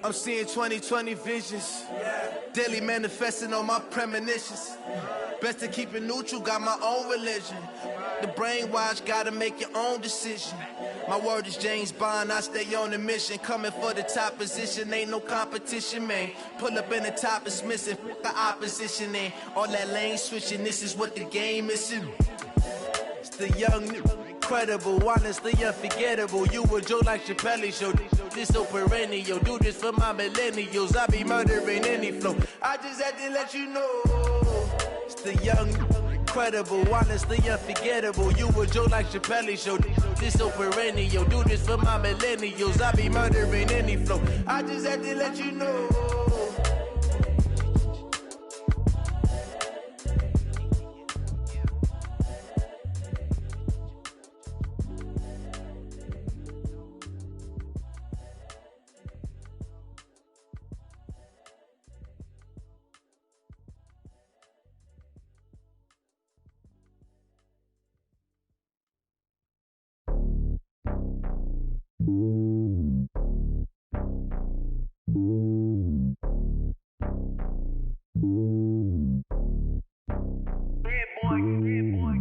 I'm seeing 2020 visions. Daily manifesting on my premonitions. Best to keep it neutral, got my own religion. The brainwash, gotta make your own decision. My word is James Bond, I stay on a mission. Coming for the top position, ain't no competition, man. Pull up in the top, it's missing, the opposition ain't. All that lane switching, this is what the game is. It's the young, incredible, honestly unforgettable. You a joke like Chappelle Show. This so perennial. Do this for my millennials. I be murdering any flow. I just had to let you know. It's the young, incredible, honestly unforgettable. You a joke like Chappelle Show. This so perennial. Do this for my millennials. I be murdering any flow. I just had to let you know.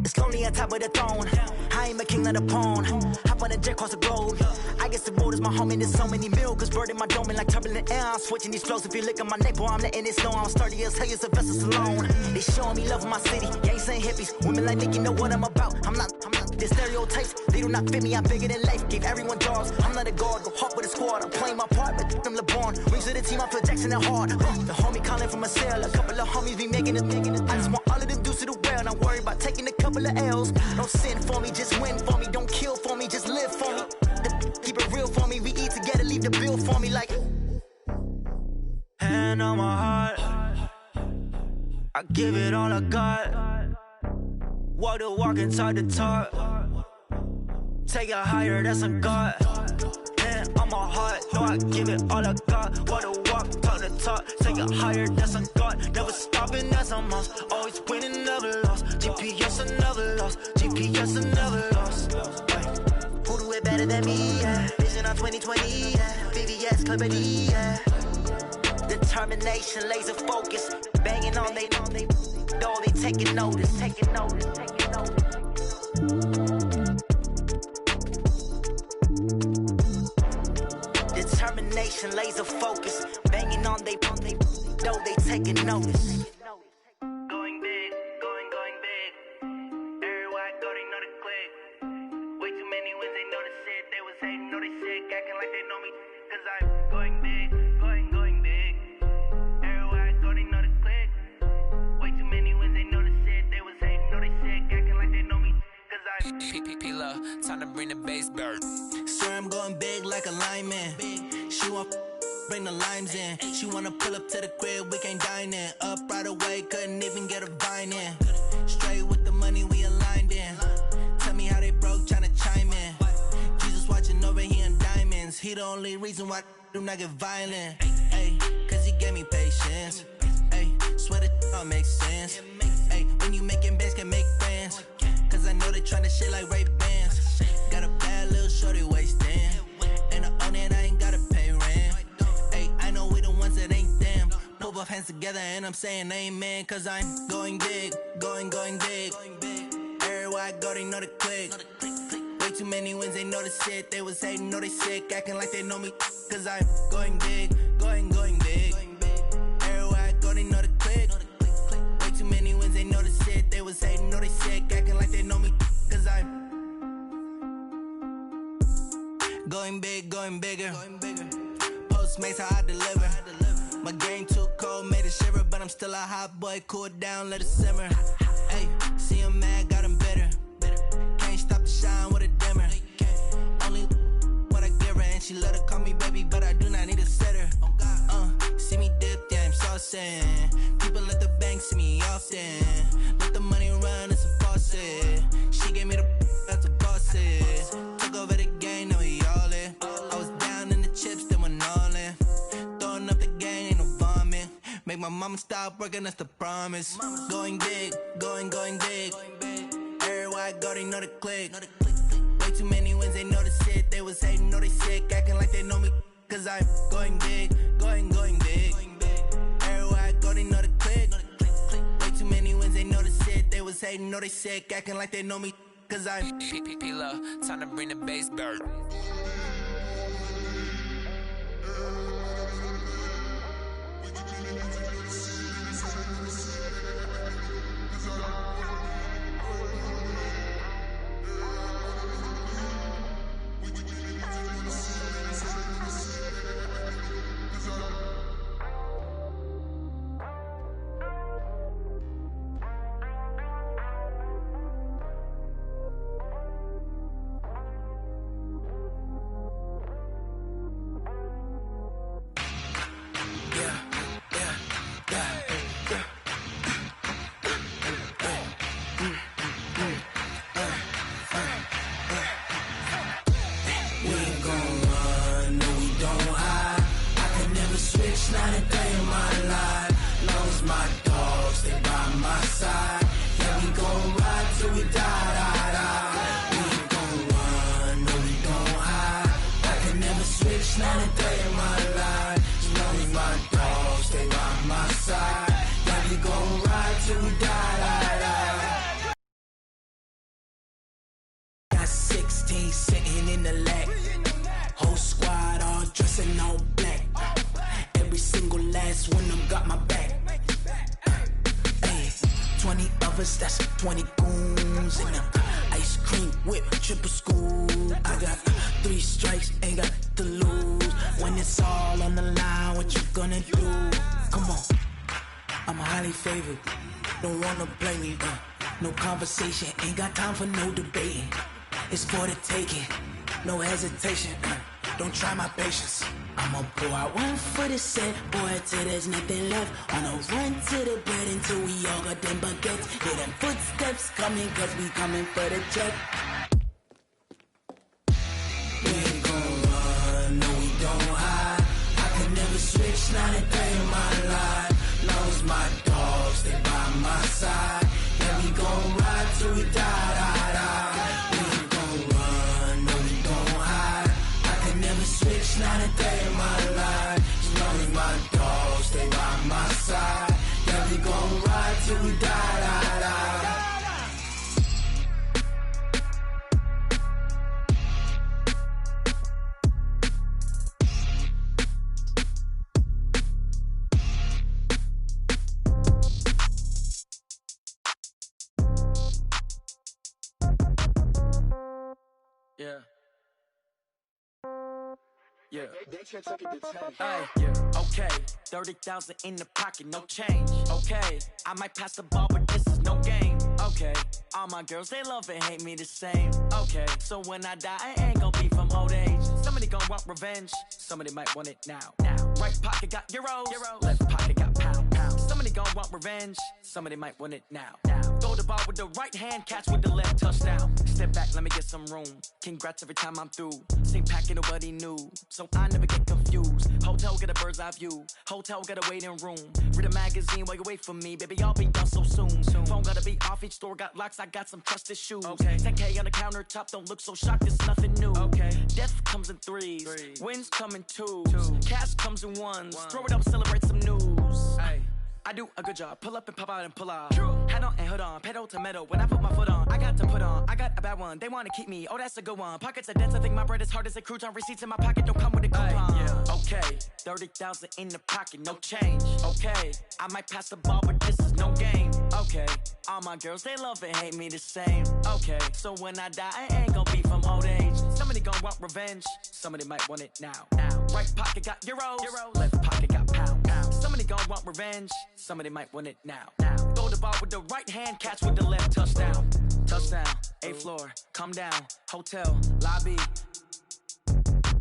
It's lonely on top of the throne. I ain't a king of the pawn. Hop on a jet across the globe. I guess the road is my home and there's so many milkers burning my dome and like turbulent air. I'm switching these flows. If you look at my neck, boy, I'm letting it slow. I'm sturdy as hell, it's a vessel alone. They showing me love in my city. Ain't saying hippies. Women like Nicki know what I'm about. I'm not. The stereotypes, they do not fit me. I'm bigger than life. Gave everyone jobs. I'm not a guard. Go hard with a squad. I'm playing my part, but I'm LeBron. Rings to the team. I feel Jackson and hard. The homie calling from a cell. A couple of homies be making it. I just want all of them Deuce to the well. Not worry about taking a couple of L's. Don't sin for me, just win for me. Don't kill for me, just live for me. Keep it real for me. We eat together, leave the bill for me like. Hand on my heart, I give it all I got. Walk the walk and talk the talk. Take it higher, that's a God. Hand on my heart, no, I give it all I got. Walk the walk, talk the talk. Take it higher, that's a God. Never stopping, that's a must. Always winning, never lost. GPS, I never lost. GPS, I never lost. Who do it better than me? Yeah. Vision on 2020. Yeah. VVS, Clarity. Yeah. Determination, laser focus. Banging on they door, they taking notice. Taking notice. Taking notice. Determination, laser focus. Banging on they door, they taking notice. Going big, going big. Everywhere I go, they know the click. Way too many wins, they know the shit. They was hating, know they sick, acting like they know me. Cause I'm going big, going big. Everywhere I go, they know the click. Way too many wins, they know the shit. They was hating, know they sick, acting like they know me. Cause I'm P-Love, time to bring the bass bird. Swear I'm going big like a lineman. She want bring the limes in. She wanna pull up to the crib, we can't dine in. Up right away, couldn't even get a vine in. Straight with the money we aligned in. Tell me how they broke, tryna chime in. Jesus watching over here in diamonds. He the only reason why I do not get violent. Ay, cause he gave me patience. Ay, swear that all makes sense. Ay, when you making bands can make friends. Cause I know they tryna shit like Ray Bans. Got a bad little shorty wasting. And I own it, I ain't gotta pay rent. Ay, I know we the ones that ain't them. Pull both hands together and I'm saying amen. Cause I'm going big, going big. Everywhere I go, they know the click. Way too many wins, they know the shit. They was hating, know they sick, acting like they know me. Cause I'm going big, going big. Everywhere I go, they know the click. Way too many wins, they know the shit. They was hating, know they sick, acting like they know me. Cause I'm going big, going bigger. Postmates, how I deliver. My game too cold, made it shiver. But I'm still a hot boy, cool down, let it simmer. Hey, see him mad, got him bitter. Can't stop the shine with a dimmer. Only what I give her, and she let her call me baby, but I do not need a sitter. See me dip, yeah, I'm saucing. People at the bank see me often. Let the money run, it's a faucet. She gave me the that's a bosses. Took over the game, now we all in. I was down in the chips, then went all in. Throwing up the game, ain't no vomit. Make my mama stop working, that's the promise. Going big, going big. Everywhere I go, they know the click. Way too many wins, they know the shit. They was hating, know they sick, acting like they know me. Cause I'm going big, going big. Everywhere I go, they know the click. Way too many wins, they know the shit. They was hating, know they sick, acting like they know me. Cause I'm P-Love, time to bring the bass bird. not a day in my life. Lost my dogs, they by my side. Yeah, we gon' ride till we die, die, die. We ain't gon' run, no, we gon' hide. I can never switch, not a day in my life. As long as my dogs, they by my side. Yeah, we gon' ride till we die, die. choppers, that's 20 goons in them. Ice cream whip, triple school. I got 3 strikes, ain't got to lose. When it's all on the line, what you gonna do? Come on, I'm highly favored. Don't wanna blame me, no conversation, ain't got time for no debating. It's for the taking, no hesitation, don't try my patience. I'ma pour out one for the set, boy, till there's nothing left. On a run to the bread until we all got them baguettes. Hear them footsteps coming, cause we coming for the check. We ain't gon' run, no we don't hide. I can never switch, not a day in my life. Long as my dogs, stay by my side. Yeah, we gon' ride till we die, die, die. We ain't gon' run, no we don't hide. I can never switch, not a day in my life. As long as my dogs stay by my side. Yeah, we gon' ride till we die, die, die. Yeah. Yeah. Hey, yeah. Okay. 30,000 in the pocket, no change. Okay. I might pass the ball, but this is no game. Okay. All my girls, they love and hate me the same. Okay. So when I die, I ain't gonna be from old age. Somebody gonna want revenge. Somebody might want it now. Right pocket got euros. Left pocket got pounds. Somebody gonna want revenge. Somebody might want it now. Throw the ball with the right hand, catch with the left, touchdown. Step back, let me get some room. Congrats every time I'm through. Same packet, nobody knew. So I never get confused. Hotel get a bird's eye view. Hotel get a waiting room. Read a magazine while you wait for me. Baby, I'll be done so soon. Phone gotta be off, each store got locks. I got some trusted shoes. Okay. 10K on the countertop, don't look so shocked, it's nothing new. Okay. Death comes in threes. Wins come in twos. Cash comes in ones. Throw it up, celebrate some news. Hey. I do a good job, pull up and pop out and pull off. Hat on and hood on, pedal to metal. When I put my foot on, I got to put on. I got a bad one, they wanna keep me. Oh, that's a good one. Pockets are dense, I think my bread is hard as a crouton. Receipts in my pocket don't come with a coupon. Yeah. Okay, 30,000 in the pocket, no change. Okay, I might pass the ball, but this is no game. Okay, all my girls, they love and hate me the same. Okay, so when I die, I ain't gonna be from old age. Somebody gonna want revenge, somebody might want it now. Right pocket got euros. Left pocket got pounds. Somebody gonna want revenge, somebody might want it now. Throw the ball with the right hand, catch with the left, touchdown. Touchdown, 8th floor, come down, hotel, lobby.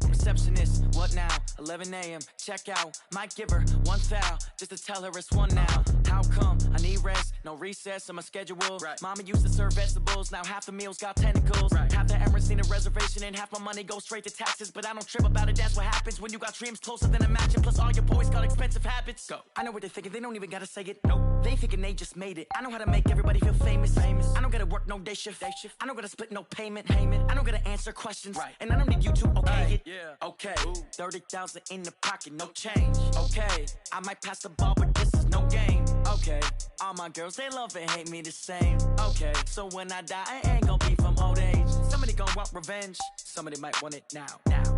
Receptionist, what now? 11 a.m., check out. Might give her one foul, just to tell her it's one now. How come? I need rest, no recess in my schedule. Mama used to serve vegetables, now half the meals got tentacles. Half the Emirates need a reservation and half my money goes straight to taxes. But I don't trip about it, that's what happens when you got dreams closer than a mansion. Plus all your boys got expensive habits. Go. I know what they're thinking, they don't even gotta say it. Nope. They thinking they just made it. I know how to make everybody feel famous. I don't gotta work no day shift. I don't gotta split no payment. I don't gotta answer questions. And I don't need you to okay it. Yeah. Okay, 30,000 in the pocket, no change. Okay, I might pass the ball, but this is no game. Okay, all my girls, they love and hate me the same. Okay, so when I die, I ain't gonna be from old age. Somebody gonna want revenge, somebody might want it now.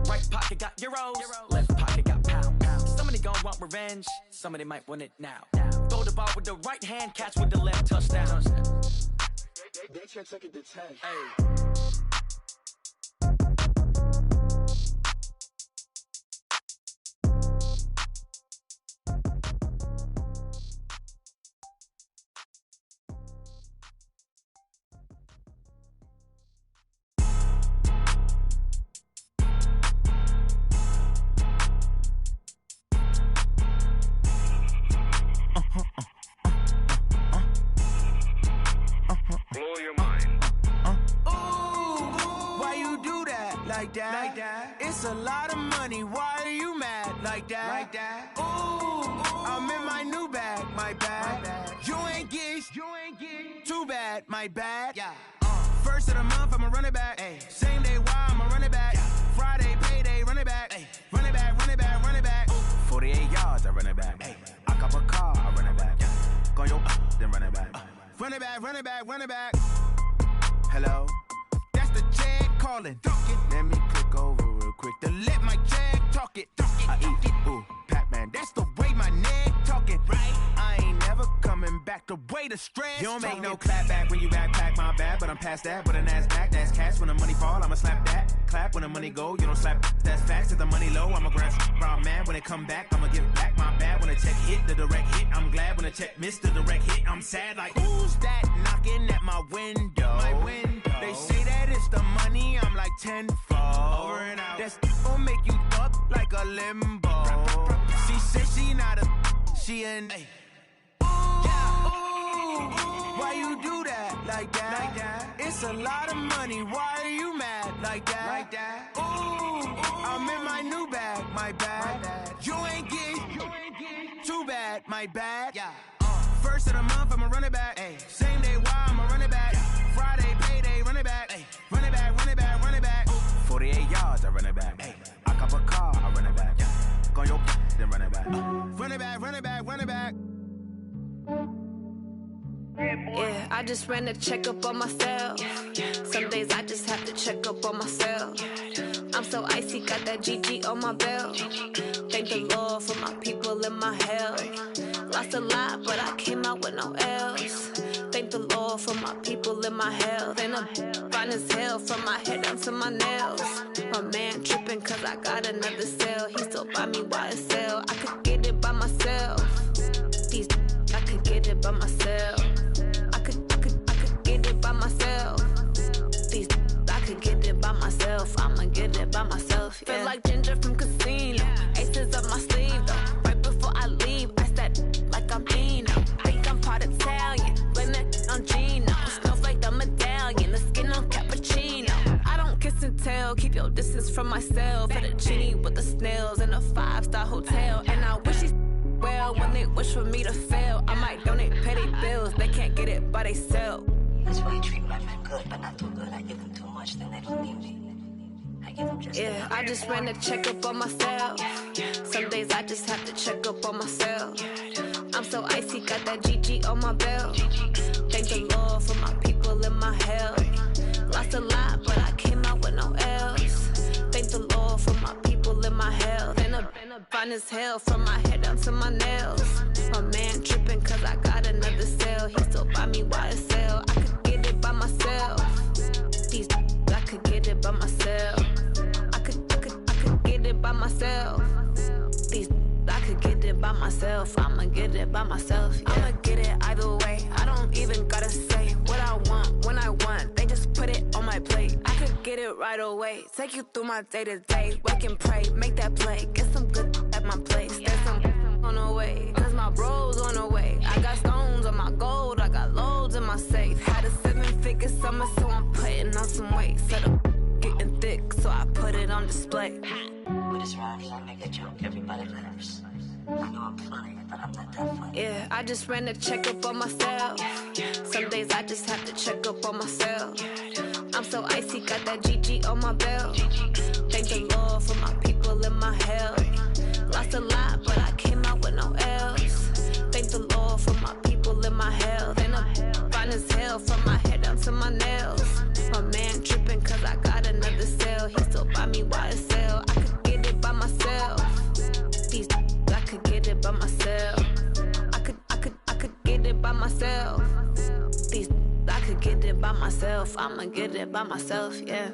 Right pocket got euros, left pocket got pounds. Somebody gonna want revenge, somebody might want it now. Throw the ball with the right hand, catch with the left, touchdown. They can't take it to 10. Hey. Blow your mind. Why you do that? Like that? It's a lot of money. Why are you mad? Like that? Ooh, I'm in my new bag. My bad. You ain't get too bad. My bad. Yeah. First of the month, I'ma run it back. Ay. Same day, why I'ma run it back. Yeah. Friday, payday, run it back. Ay. Run it back, run it back, run it back. Ooh. 48 yards, I run it back. Ay. I cop a car, I run it back. Yeah. Go yo, then run it back. Run it back, run it back, run it back. Hello? That's the jag calling. Let me click over real quick to let my jag talk it. I eat, ooh, Pac-Man. That's the way my neck talking. Right? I ain't never coming back walked away to stress. You don't make no clap back when you backpack, my bad, but I'm past that. But a NASDAQ, that's cash. When the money fall, I'ma slap that. Clap when the money go, you don't slap. That's facts. If the money low, I'ma grab brown man. When it come back, I'ma give back my bad. When the check hit, the direct hit, I'm glad. When the check missed the direct hit, I'm sad. Like, who's that knocking at my window? They say that it's the money, I'm like tenfold. Over and out. That's gon' make you up like a limbo. She said she not a, she an. Why you do that like that? It's a lot of money. Why are you mad like that? Ooh, I'm in my new bag, my bad. You ain't getting too bad, my bad. First of the month, I'ma run it back. Same day, why I'ma run it back. Friday, payday, run it back. Run it back, run it back, run it back. 48 yards, I run it back. I cop a car, I run it back. Go your then run it back. Run it back, run it back, run it back. Yeah, I just ran a checkup on myself. Some days I just have to check up on myself. I'm so icy, got that GG on my belt. Thank the Lord for my people in my health. Lost a lot, but I came out with no L's. Thank the Lord for my people in my health. And I'm fine as hell from my head down to my nails. My man tripping cause I got another cell. He still buy me YSL. I could get it by myself. These I could get it by myself. I could get it by myself. These I could get it by myself. I'ma get it by myself. Yeah. Feel like Ginger from Casino. Aces up my sleeve though. Right before I leave, I said like I'm Eno. Think I'm part Italian. Blame it on Gino. Snowflake the medallion. The skin on cappuccino. I don't kiss and tell. Keep your distance from myself. At a genie with the snails in a 5-star hotel. And I wish he's well when they wish for me to fail. I might donate petty bills. They can't get it by themselves. That's why you treat my men good, but not too good. I give them too much, then they don't need me. I give them just yeah, I just ran a checkup on myself. Some days I just have to check up on myself. I'm so icy, got that GG on my belt. Thank the Lord for my people in my health. Lost a lot, but I came out with no L's. Thank the Lord for my people in my health. And I'm fine as hell from my head down to my nails. My man tripping cause I got another cell. He still buy me YSL. I could get it by myself. These I could get it by myself. I could get it by myself. These I could get it by myself. I'ma get it by myself. Yeah. I'ma get it either way. I don't even gotta say what I want when I want. They just put it on my plate. I could get it right away. Take you through my day to day. Wake and pray, make that play. Get some good at my place. There's some on the way. Cause my bro's on the way. I got stones on my gold. I got loads in my safe. Had a 7-figure summer, so I'm putting on some weight. Set up getting thick, so I put it on display. With this rhymes, I make a joke, everybody laughs. I know I'm funny, but I'm not that funny. Yeah, I just ran a checkup on myself. Some days I just have to check up on myself. I'm so icy, got that GG on my belt. Thank the Lord for my people in my health. Lost a lot, but I came out with no L's. Thank the Lord for my people in my health. And I'm fine as hell from my head down to my nails. My man tripping cause I got another cell. He still buy me YSL. I could get it by myself. These I could get it by myself. I could get it by myself. These I could get it by myself. I'ma get it by myself, yeah.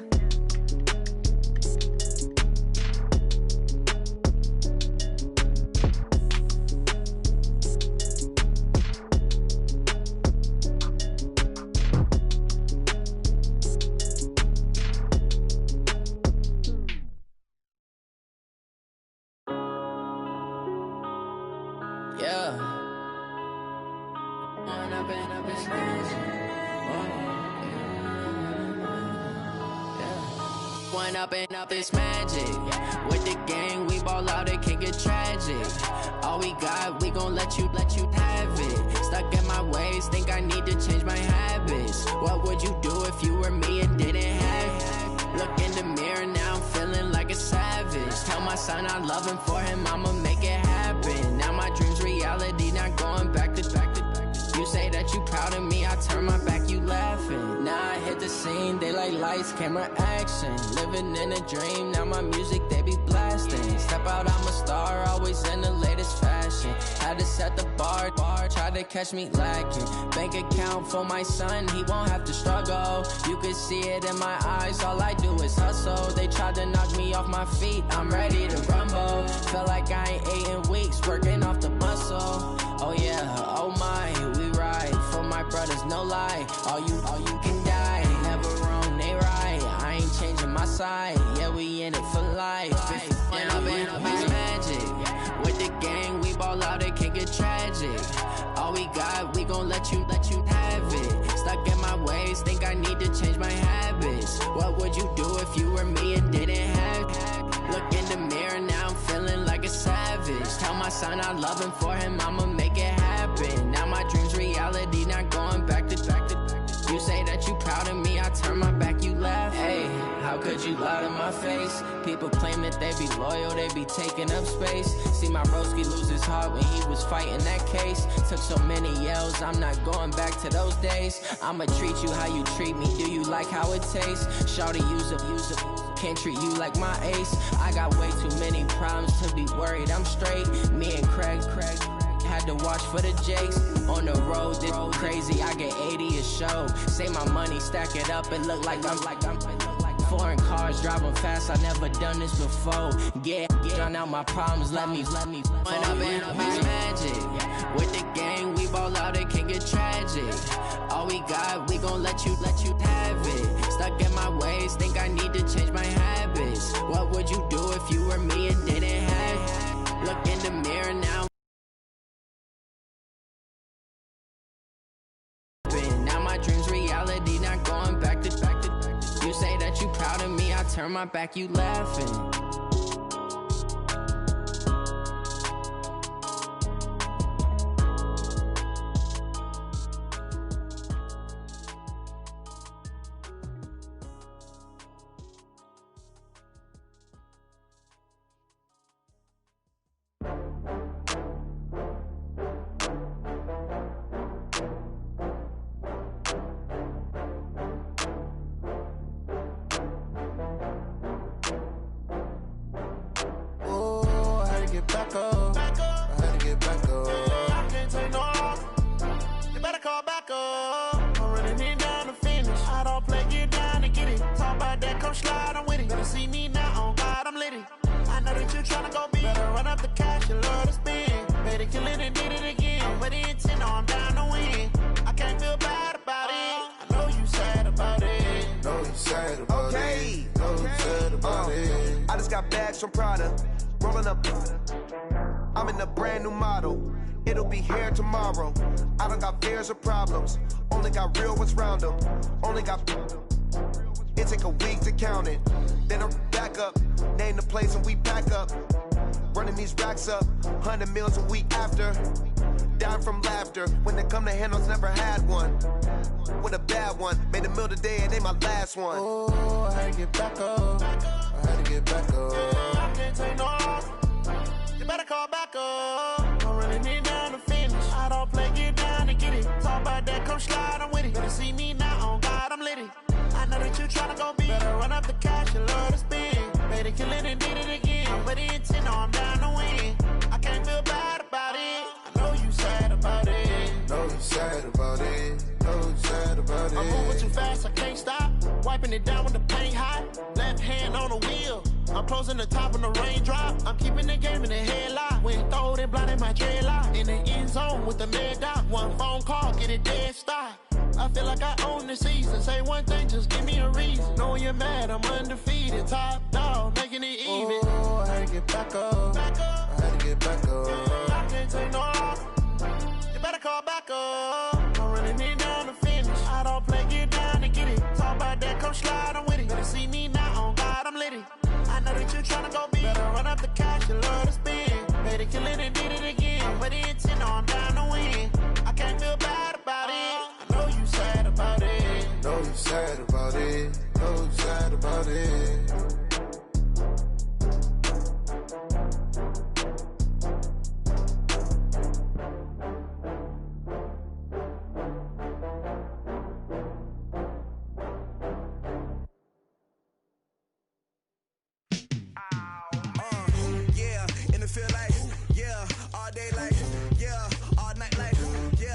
Up it's magic. With the gang, we ball out, it can get tragic. All we got, we gon' let you have it. Stuck in my ways, think I need to change my habits. What would you do if you were me and didn't have it? Look in the mirror, now I'm feeling like a savage. Tell my son I love him, for him I'ma make it happen. Now my dream's reality, not going back to. You say that you proud of me, I turn my back, you laughing. Now I hit the scene, they like lights, camera, action. Living in a dream, now my music, they be blasting. Step out, I'm a star, always in the latest fashion. Had to set the bar, try try to catch me lacking. Bank account for my son, he won't have to struggle. You can see it in my eyes, all I do is hustle. They tried to knock me off my feet, I'm ready to rumble. Feel like I ain't ate in weeks, working off the muscle. Oh yeah, oh my, we ride for my brothers, no lie. All you can die, never wrong, they right. I ain't changing my side, yeah, we in it for life. And I've been magic. With the gang, we ball out, it can get tragic. All we got, we gon' let you have it. Stuck in my ways, think I need to change my habits. What would you do if you were me and didn't have it? Look in the mirror, now I'm feeling like a savage. Tell my son I love him, for him I'ma make it happen. Now my dream's reality, not going back to. You say that you proud of me, I turn my back, you laugh. Hey, how could you lie to my face? People claim that they be loyal, they be taking up space. See my broski lose his heart when he was fighting that case. Took so many yells, I'm not going back to those days. I'ma treat you how you treat me, do you like how it tastes? Shawty, use it. Can't treat you like my ace. I got way too many problems to be worried, I'm straight. Me and Craig had to watch for the Jakes. On the road, this crazy, I get 80 a show. Say my money, stack it up, it look like I'm foreign cars, driving fast, I never done this before. Get drown out my problems, let me When I've been magic. With the gang, we ball out, it can get tragic. All we got, we gon' let you have it. Stuck in my ways, think I need to change my habits. What would you do if you were me and didn't have it? Look in the mirror now. Now my dream's reality, not going back to. You say that you proud of me, I turn my back, you laughing. From Prada, rolling up. I'm in a brand new model. It'll be here tomorrow. I don't got fears or problems. Only got real ones round them. Only got. It take a week to count it. Then I'm back up. Name the place and we pack up. Running these racks up. 100 meals a week after. Down from laughter. When they come to handles, never had one. With a bad one. Made a meal today and they my last one. Oh, I had to get back up. I had to get back up. I can't take no off. You better call back up. I'm running it down to finish. I don't play, get down to get it. Talk about that, come slide, I'm with it. Better see me now, on God, I'm litty. I know that you tryna go big. Better run up the cash, you love to spend. Better kill it and did it again. I'm with the intent, no, I'm down to win. I can't feel bad about it. I know you sad about it. Know you sad about it. Know you sad about it. I'm moving too fast, I can't stop. Wiping it down when the paint hot. Left hand on the wheel. I'm closing the top when the raindrop. I'm keeping the game in the headlock. When throwed and blinded my dreadlock. In the end zone with the mad dot. One phone call, get it dead stop. I feel like I own the season. Say one thing, just give me a reason. Knowing you're mad, I'm undefeated. Top dog, making it even. Oh, I had to get back up. I had to get back up. I can't take no off. You better call back up. I'm running it down to finish. I don't play, get down to get it. Talk about that, come slide, I'm with it. Better see me now, on God, I'm litty. I know that you tryna go big. Better run up the cash, you love to spend. Better kill it and did it again. I'm with the intent, no, I'm down to win. I can't feel bad about it. I know you sad about it. Know you sad about it. Know you sad about it. Yeah, in the feel like, yeah, all day like, yeah, all night like, yeah.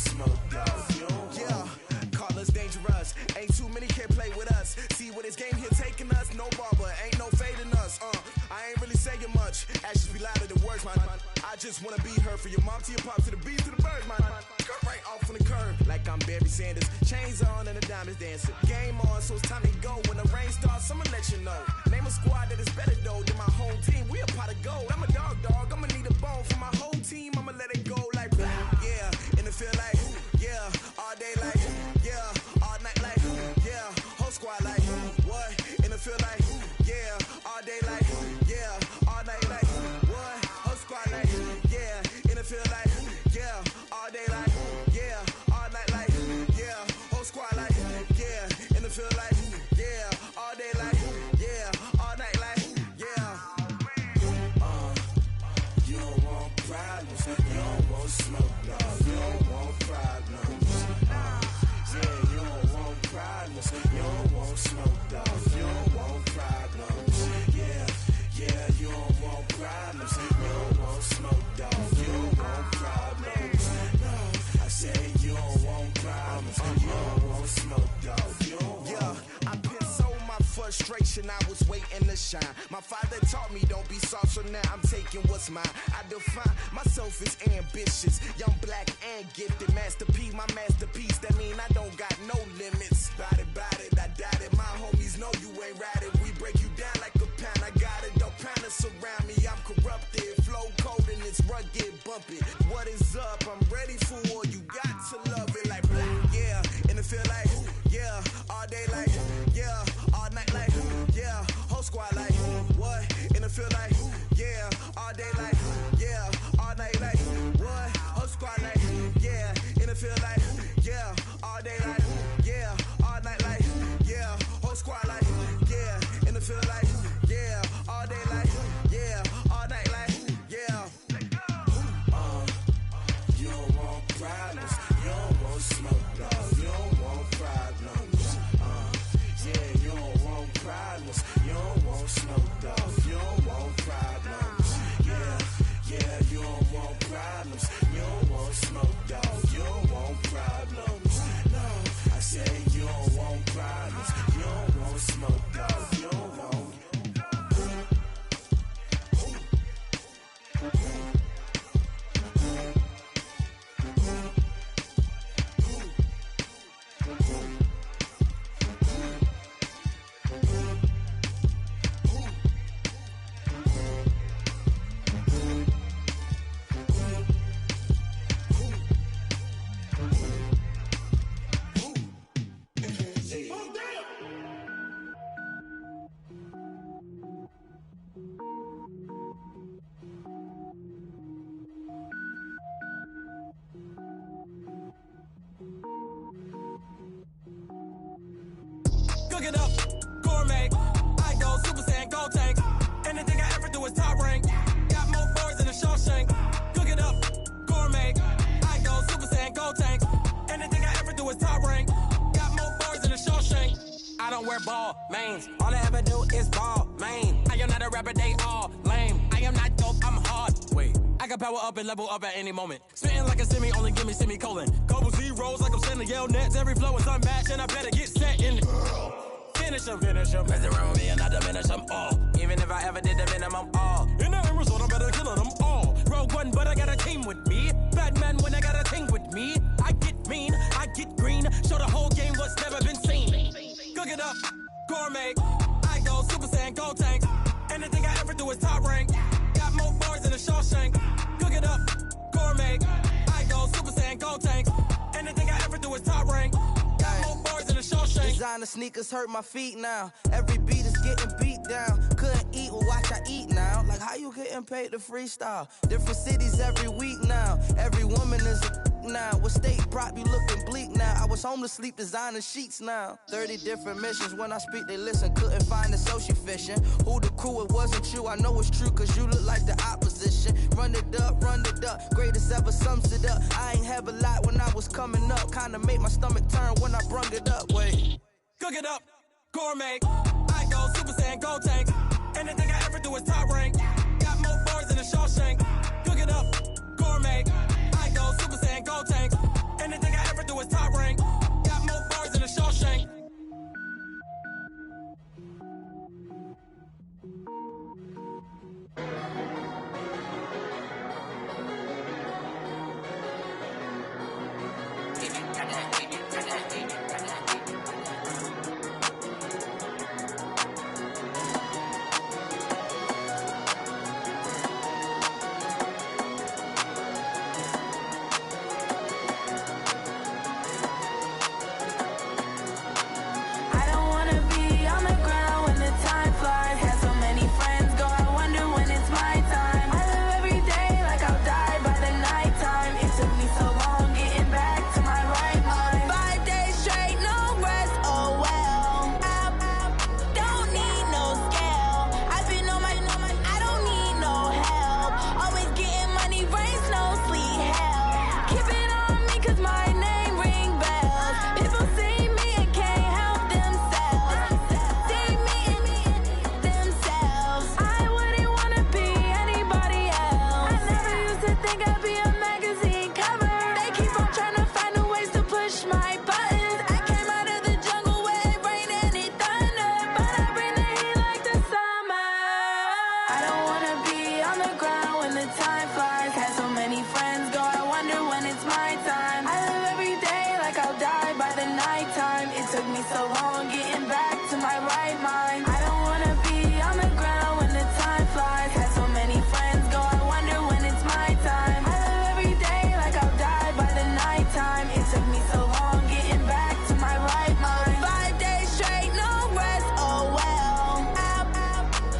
smoke, dog. Yeah, call us dangerous. Ain't too many can play with us. See where this game here taking us. No barber, ain't no fading us. I ain't really saying much. Actions be louder than words, man. I just wanna be heard. For your mom to your pop to the beat to the bird, man. Cut right off on the curb like I'm Barry Sanders. Chains on and the diamonds dancing. Game on, so it's time to go. When the rain starts, I'ma let you know. Name a squad that is better though than my home team. We a pot of gold. I'm a dog. I'ma need a bone for my whole team. I'ma let it go like yeah. And it feel like yeah. All day like yeah. All night like yeah. Whole squad like what? And it feel like yeah. All day like yeah. All night like what? Whole squad like yeah. And it feel like yeah. All day like yeah. All night like yeah. Whole squad like yeah. And it feel like yeah. All day like yeah. All night like yeah. You don't want problems. You don't want smoke, no. You don't want problems. Yeah, you don't want problems. You don't want smoke, dog. You don't want problems. Yeah, you don't want problems. You don't want smoke, dog. You don't want problems. No, I say you don't want problems. You don't want smoke, dog. You don't want. I pissed so my frustration, I was waiting to shine. My father taught me don't be soft, so now I'm taking what's mine. I define myself as ambitious, young, black, and gifted. Master P, my masterpiece. That mean I don't got no limits. Bout it, I doubt it. My homies know you ain't ratted. We break you down like a pound. I got it, don't pound us around me. I'm corrupted, flow cold and it's rugged, bumpy. What is up? I'm ready for war. You got to love it like black, yeah. And it feel like yeah. All day like yeah. All night like yeah. Whole squad like what? And it feel like yeah. All day like yeah. All night like what? Whole squad like yeah. And it feel like yeah. All day like yeah. All night like yeah. Whole squad like yeah. And it feel like yeah. All day like yeah. All night like yeah. You don't want problems. You don't want smoke, dog. You don't want problems. Yeah, you don't want problems. You don't want smoke, dog. You don't want problems. Yeah, you don't want problems. You don't want smoke, dog. You don't want problems. No, I say you don't want problems. You don't want smoke, dog. You don't want. Cook it up, gourmet. I go Super Saiyan, gold tank. Anything I ever do is top rank. Got more bars than a Shawshank. Cook it up, gourmet. I go Super Saiyan, gold tank. Anything I ever do is top rank. Got more bars than a Shawshank. I don't wear ball mains. All I ever do is ball main. I am not a rapper, they all lame. I am not dope, I'm hard. Wait, I can power up and level up at any moment. Spitting like a semi, only give me semicolon. Couple zeros like I'm sending yell nets. Every flow is unmatched and I better get set in. Finish them. Mess around with me and I diminish them all. Even if I ever did the minimum all. In the end result, I'm better killing them all. Rogue One, but I got a team with me. Batman when I got a team with me. I get mean, I get green. Show the whole game what's never been seen. Cook it up, gourmet. I go Super Saiyan, gold tank. Anything I ever do is top rank. Got more bars than a Shawshank. Cook it up, gourmet. I go Super Saiyan, gold tank. Anything I ever do is top rank. Got more bars than a Shawshank. Designer sneakers hurt my feet now. Every beat is getting beat down. Couldn't eat, well watch I eat now. Like how you getting paid to freestyle? Different cities every week now. Every woman is a now. What state brought you looking bleak now? I was home to sleep designing sheets now. 30 different missions. When I speak they listen. Couldn't find the social fishing. Who the crew? It wasn't you. I know it's true cause you look like the opposition. Run it up. Greatest ever sums it up. I ain't have a lot when I was coming up. Kinda made my stomach turn when I brung it up. Wait. Cook it up, gourmet. I go Super Saiyan, gold tank. Anything I ever do is top rank. Got more bars than a Shawshank. Cook it up, gourmet. I go Super Saiyan, gold tank. Anything me so long getting back to my right mind. 5 days straight, no rest, oh well.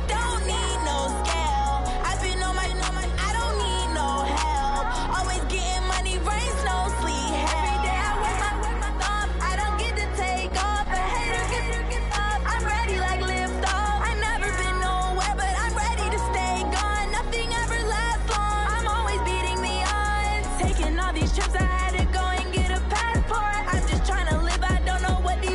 Don't need no scale. I've been on my, I don't need no help. Always getting money, rains, no sleep. Every day I work my thumb. I don't get to take off. A hater get up. I'm ready like lift off. I never been nowhere, but I'm ready to stay gone. Nothing ever lasts long. I'm always beating the odds. Taking all these trips, I had to go and get a passport. I'm just trying to live, I don't know what the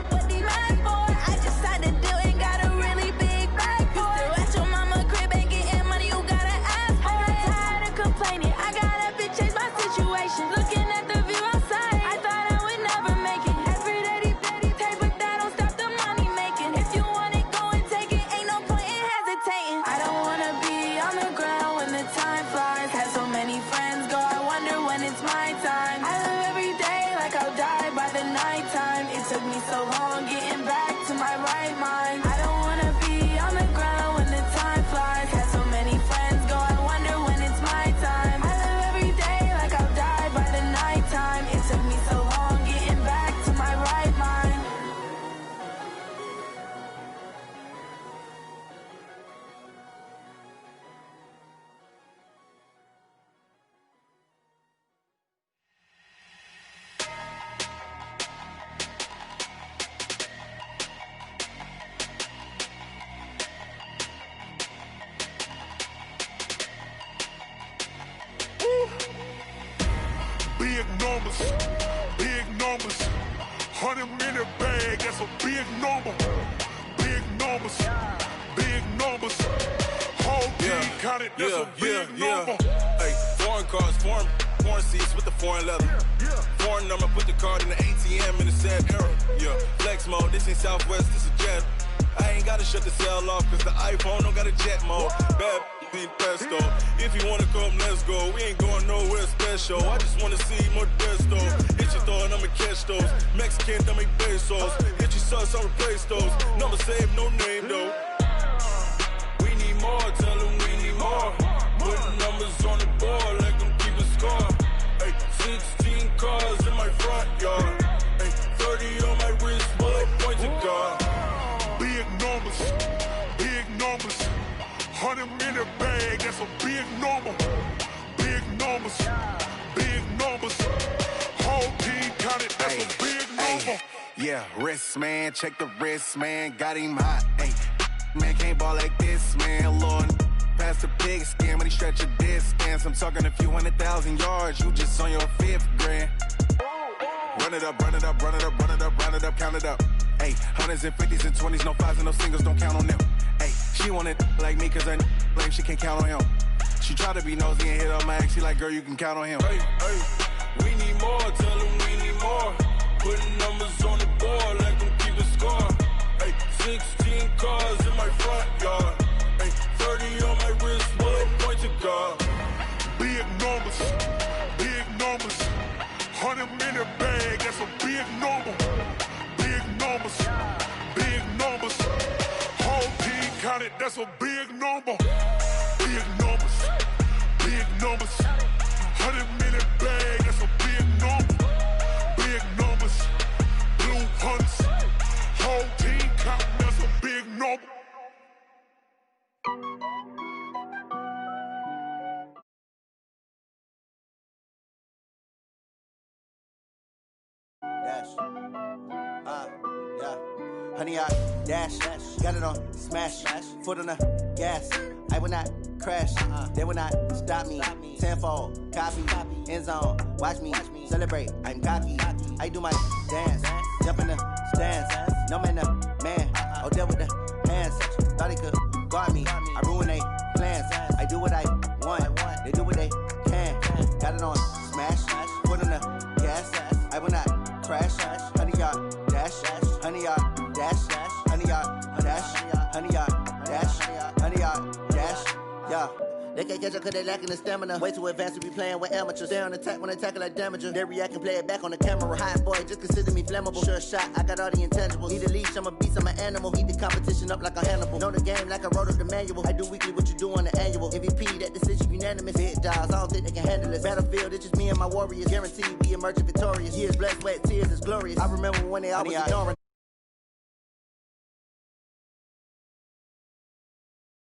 mad for. I just had to do it, got a really big bag for it. Still at your mama crib, ain't getting money, you gotta ask for it. I'm tired of complaining, I gotta change my situation. Looking at the view outside, I thought I would never make it. Every day they take, but that don't stop the money making. If you want it, go and take it, ain't no point in hesitating. I don't wanna be on the ground when the time flies. Had so many friends go, I wonder when it's my time. I live every day like I'll die by the nighttime. It took me so long getting back to my right mind. I don't wanna be on the ground when the time flies. Had so many friends go, I wonder when it's my time. I live every day like I'll die by the nighttime. It took me so long getting back to my right mind. Big numbers, big numbers. 100-minute bag, that's a big number. Big numbers, big numbers. Whole team counted, that's a big number. Hey, foreign cars, foreign seats with the foreign leather. Foreign number, put the card in the ATM in the sad era. Yeah, flex mode, this ain't Southwest, this is jet. I ain't gotta shut the cell off, cause the iPhone don't got a jet mode. Bad being pesto. If you wanna come, let's go. We ain't going nowhere special. I just wanna see Modesto. Hit your throw and I'ma catch those. Mexican, that make pesos. Hit your sus, I'll replace those. Number saved, no name though. We need more, tell them we need more. Putting numbers on the board, like them keep a score. Hey, 16 cars in my front yard. Hey, 30 on my wrist, bullet point to God. Big numbers, big numbers. 100-minute bag, that's a big number. Big numbers, big numbers. Whole team counted, that's a big number. Yeah, wrist, man, check the wrist, man. Got him hot, ayy. Man, can't ball like this, man. Lord, past the pig skin when he stretch a distance. I'm talking a few 100,000 yards. You just on your 5th grand. Run it up, run it up, run it up, run it up, run it up, count it up. Ayy, 100s and 50s and 20s, no 5s and no singles, don't count on them. Ayy, she want it like me, cause her blame, she can't count on him. She try to be nosy and hit on my ex, she like, girl, you can count on him. Hey, hey, we need more, tell them we need more. Putting numbers on the board, like them keep a score. Hey, 16 cars in my front yard. Hey, 30 on my wrist, bullet point to God. Big numbers, big numbers. 100-minute bag, that's a big number. Big numbers, big numbers. Whole team counted, that's a big number. Big numbers, big numbers. 100-minute bag, that's a big number. Big numbers, blue hunts. Whole team counting, that's a big number. Dash. Yeah. Honey, I dash. Got it on smash. Foot on the gas. I will not crash. They will not stop me. Tenfold, copy. End zone. Watch me celebrate. I'm cocky. I do my dance. Jump in the stands. No man, man. Oh, there with the hands. Thought he could guard me. I ruin they plans. I do what I want. They do what they can. Got it on smash. Foot on the gas. I will not crash. Honey, y'all dash. Honey, y'all dash. Honey, y'all dash. Honey, y'all dash. Honey, y'all dash. Yeah. They can't catch up cause they lacking the stamina. Way too advanced to be playing with amateurs. Stay on attack when they tackle like damager. They react and play it back on the camera. Hot boy, just consider me flammable. Sure shot, I got all the intangibles. Need a leash, I'm a beast, I'm an animal. Eat the competition up like a Hannibal. Know the game like I wrote up the manual. I do weekly what you do on the annual. MVP, that decision unanimous. Big dogs, I don't think they can handle it. Battlefield, it's just me and my warriors. Guaranteed we emerge victorious. Years, blood, sweat, tears, it's glorious. I remember when they always ignoring.